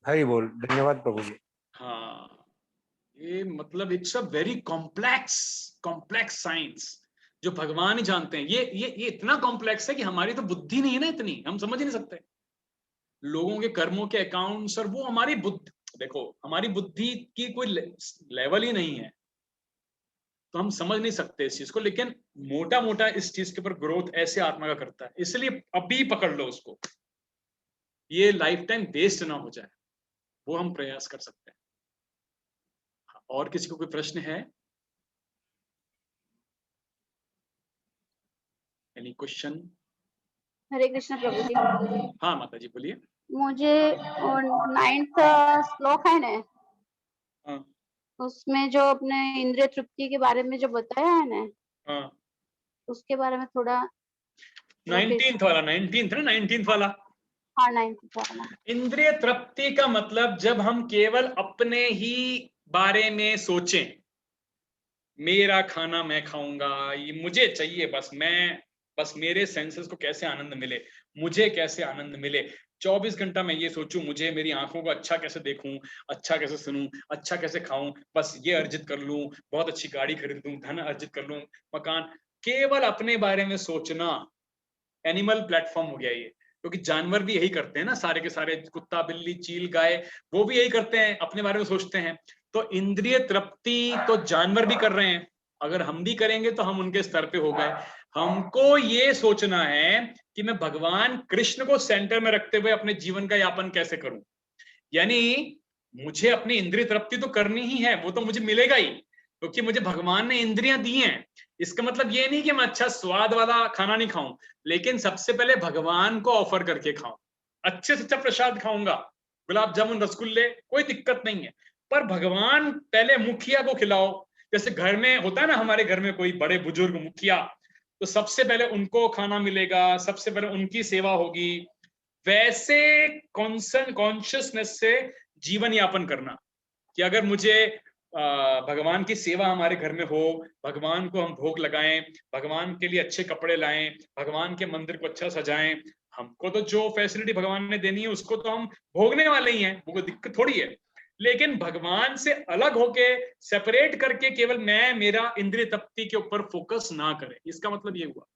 Speaker 2: हरि बोल, धन्यवाद प्रभु जी।
Speaker 1: हाँ, ये मतलब it's a very complex science जो भगवान ही जानते हैं। ये इतना कॉम्प्लेक्स है कि हमारी तो बुद्धि नहीं है ना, इतनी हम समझ ही नहीं सकते। लोगों के कर्मों के अकाउंट्स और वो हमारी बुद्धि, देखो हमारी बुद्धि की कोई लेवल ही नहीं है, तो हम समझ नहीं सकते इस चीज को। लेकिन मोटा मोटा इस चीज के ऊपर ग्रोथ ऐसे आत्मा का करता है, इसलिए अभी पकड़ लो उसको, ये लाइफ टाइम वेस्ट ना हो जाए, वो हम प्रयास कर सकते हैं। और किसी को कोई प्रश्न है? Any question?
Speaker 4: हरे कृष्ण प्रभु जी।
Speaker 1: हाँ माता जी बोलिए।
Speaker 4: मुझे 9th श्लोक है ना,
Speaker 1: हाँ
Speaker 4: उसमें जो अपने इंद्रिय तृप्ति के बारे में जो बताया है ना,
Speaker 1: हाँ,
Speaker 4: उसके बारे में थोड़ा
Speaker 1: 19th वाला, 19th ना, 19th वाला।
Speaker 4: हाँ 9th वाला।
Speaker 1: इंद्रिय तृप्ति का मतलब जब हम केवल अपने ही बारे में सोचें, मेरा खाना मैं खाऊंगा, ये मुझे चाहिए, बस मेरे सेंसेस को कैसे आनंद मिले, मुझे कैसे आनंद मिले, 24 घंटा मैं ये सोचूं मुझे मेरी आंखों को अच्छा कैसे देखूं, अच्छा कैसे सुनूं, अच्छा कैसे खाऊं, बस ये अर्जित कर लूं, बहुत अच्छी गाड़ी खरीद लूं, धन अर्जित कर लूं, मकान, केवल अपने बारे में सोचना एनिमल प्लेटफॉर्म हो गया ये। क्योंकि जानवर भी यही करते हैं ना, सारे के सारे, कुत्ता बिल्ली चील गाय, वो भी यही करते हैं, अपने बारे में सोचते हैं। तो इंद्रिय तृप्ति तो जानवर भी कर रहे हैं, अगर हम भी करेंगे तो हम उनके स्तर पे हो गए। हमको ये सोचना है कि मैं भगवान कृष्ण को सेंटर में रखते हुए अपने जीवन का यापन कैसे करूं। यानी मुझे अपनी इंद्रिय तृप्ति तो करनी ही है, वो तो मुझे मिलेगा ही, क्योंकि मुझे भगवान ने इंद्रियां दी हैं। इसका मतलब ये नहीं कि मैं अच्छा स्वाद वाला खाना नहीं खाऊं, लेकिन सबसे पहले भगवान को ऑफर करके खाऊं। अच्छे से अच्छा प्रसाद खाऊंगा, गुलाब जामुन रसगुल्ले, कोई दिक्कत नहीं है, पर भगवान पहले मुखिया को खिलाओ। जैसे घर में होता है ना, हमारे घर में कोई बड़े बुजुर्ग मुखिया, तो सबसे पहले उनको खाना मिलेगा, सबसे पहले उनकी सेवा होगी। वैसे कॉन्शियसनेस से जीवन यापन करना कि अगर मुझे भगवान की सेवा हमारे घर में हो, भगवान को हम भोग लगाएं, भगवान के लिए अच्छे कपड़े लाएं, भगवान के मंदिर को अच्छा सजाएं, हमको तो जो फैसिलिटी भगवान ने देनी है उसको तो हम भोगने वाले ही हैं, वो कोई दिक्कत थोड़ी है। लेकिन भगवान से अलग होके, सेपरेट करके केवल मैं मेरा इंद्रिय तृप्ति के ऊपर फोकस ना करें, इसका मतलब ये हुआ।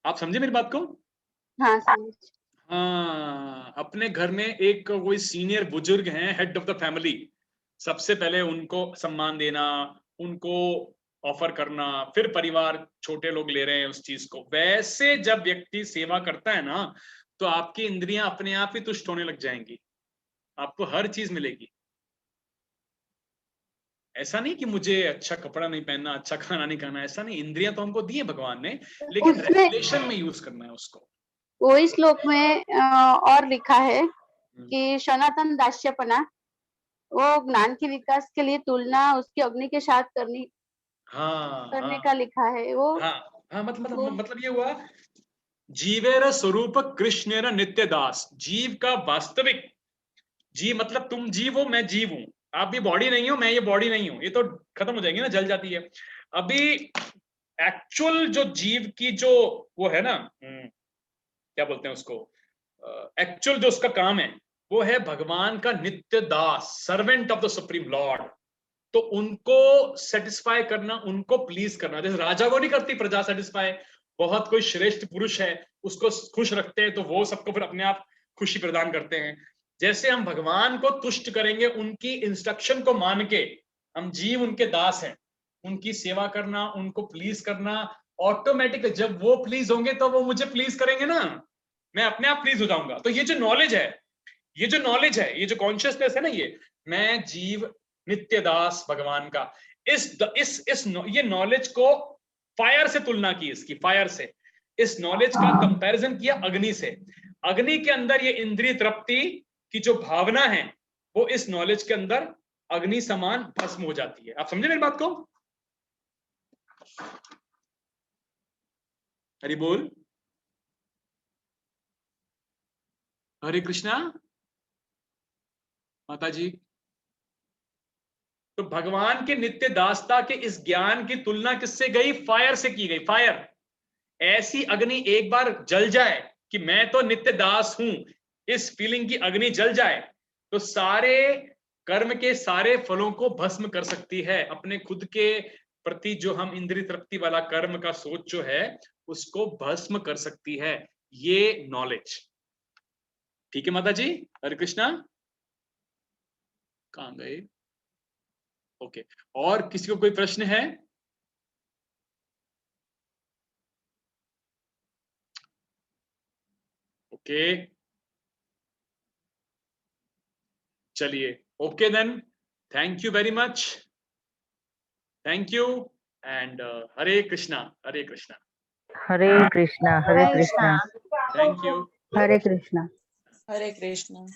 Speaker 1: आप समझे मेरी बात को?
Speaker 4: हाँ समझ।
Speaker 1: हाँ, अपने घर में एक कोई सीनियर बुजुर्ग हैं, हेड ऑफ द फैमिली, सबसे पहले उनको सम्मान देना, उनको ऑफर करना, फिर परिवार, छोटे लोग ले रहे हैं उस चीज को। वैसे जब व्यक्ति सेवा करता है ना, तो आपकी इंद्रियां अपने आप ही तुष्ट होने लग जाएंगी, आपको हर चीज मिलेगी। ऐसा नहीं कि मुझे अच्छा कपड़ा नहीं पहनना, अच्छा खाना नहीं खाना, ऐसा नहीं। इंद्रियां तो हमको दी है भगवान ने, लेकिन
Speaker 4: उसमें
Speaker 1: रेगुलेशन में यूज करना है उसको।
Speaker 4: वही श्लोक में और लिखा है कि सनातन दास्यपना, वो ज्ञान के विकास के लिए तुलना उसकी अग्नि के साथ करने
Speaker 1: हाँ
Speaker 4: का लिखा है वो।
Speaker 1: हाँ हाँ, मतलब ये हुआ, जीवेर स्वरूप कृष्णेर नित्य दास। जीव का वास्तविक जीव मतलब तुम जीव हो, मैं जीव हूं, आप भी बॉडी नहीं हो, मैं ये बॉडी नहीं हूं, ये तो खत्म हो जाएगी ना, जल जाती है। अभी एक्चुअल जो जीव की जो वो है ना, क्या बोलते हैं उसको, एक्चुअल जो उसका काम है, वो है भगवान का नित्य दास, servant of the supreme lord. तो उनको सेटिस्फाई करना, उनको प्लीज करना, जैसे राजा को नहीं करती प्रजा सेटिस्फाई, बहुत कोई श्रेष्ठ पुरुष है उसको खुश रखते हैं तो वो सबको फिर अपने आप खुशी प्रदान करते हैं। जैसे हम भगवान को तुष्ट करेंगे उनकी इंस्ट्रक्शन को मान के, हम जीव उनके दास हैं, उनकी सेवा करना, उनको प्लीज करना, ऑटोमेटिक जब वो प्लीज होंगे तो वो मुझे प्लीज करेंगे ना, मैं अपने आप प्लीज हो जाऊंगा। तो ये जो नॉलेज है, ये जो नॉलेज है, ये जो कॉन्शियसनेस है ना, ये मैं जीव नित्य दास भगवान का, ये नॉलेज को फायर से तुलना की, इसकी फायर से, इस नॉलेज का कंपैरिजन किया अग्नि से। अग्नि के अंदर ये इंद्रिय तृप्ति की जो भावना है, वो इस नॉलेज के अंदर अग्नि समान भस्म हो जाती है। आप समझे मेरी बात को? हरि बोल, हरे कृष्णा। माता जी, तो भगवान के नित्य दासता के इस ज्ञान की तुलना किससे गई? फायर से की गई। फायर, ऐसी अग्नि एक बार जल जाए कि मैं तो नित्य दास हूं, इस फीलिंग की अग्नि जल जाए तो सारे कर्म के सारे फलों को भस्म कर सकती है। अपने खुद के प्रति जो हम इंद्रिय तृप्ति वाला कर्म का सोच जो है उसको भस्म कर सकती है, ये नॉलेज। ठीक है माता जी, हरे कृष्णा। कहां गए? ओके, और किसी को कोई प्रश्न है? ओके, चलिए, okay then, thank you very much, thank you, and Hare Krishna, Hare Krishna,
Speaker 5: Hare Krishna, Hare Krishna,
Speaker 1: thank you,
Speaker 5: Hare Krishna.
Speaker 6: Hare Krishna.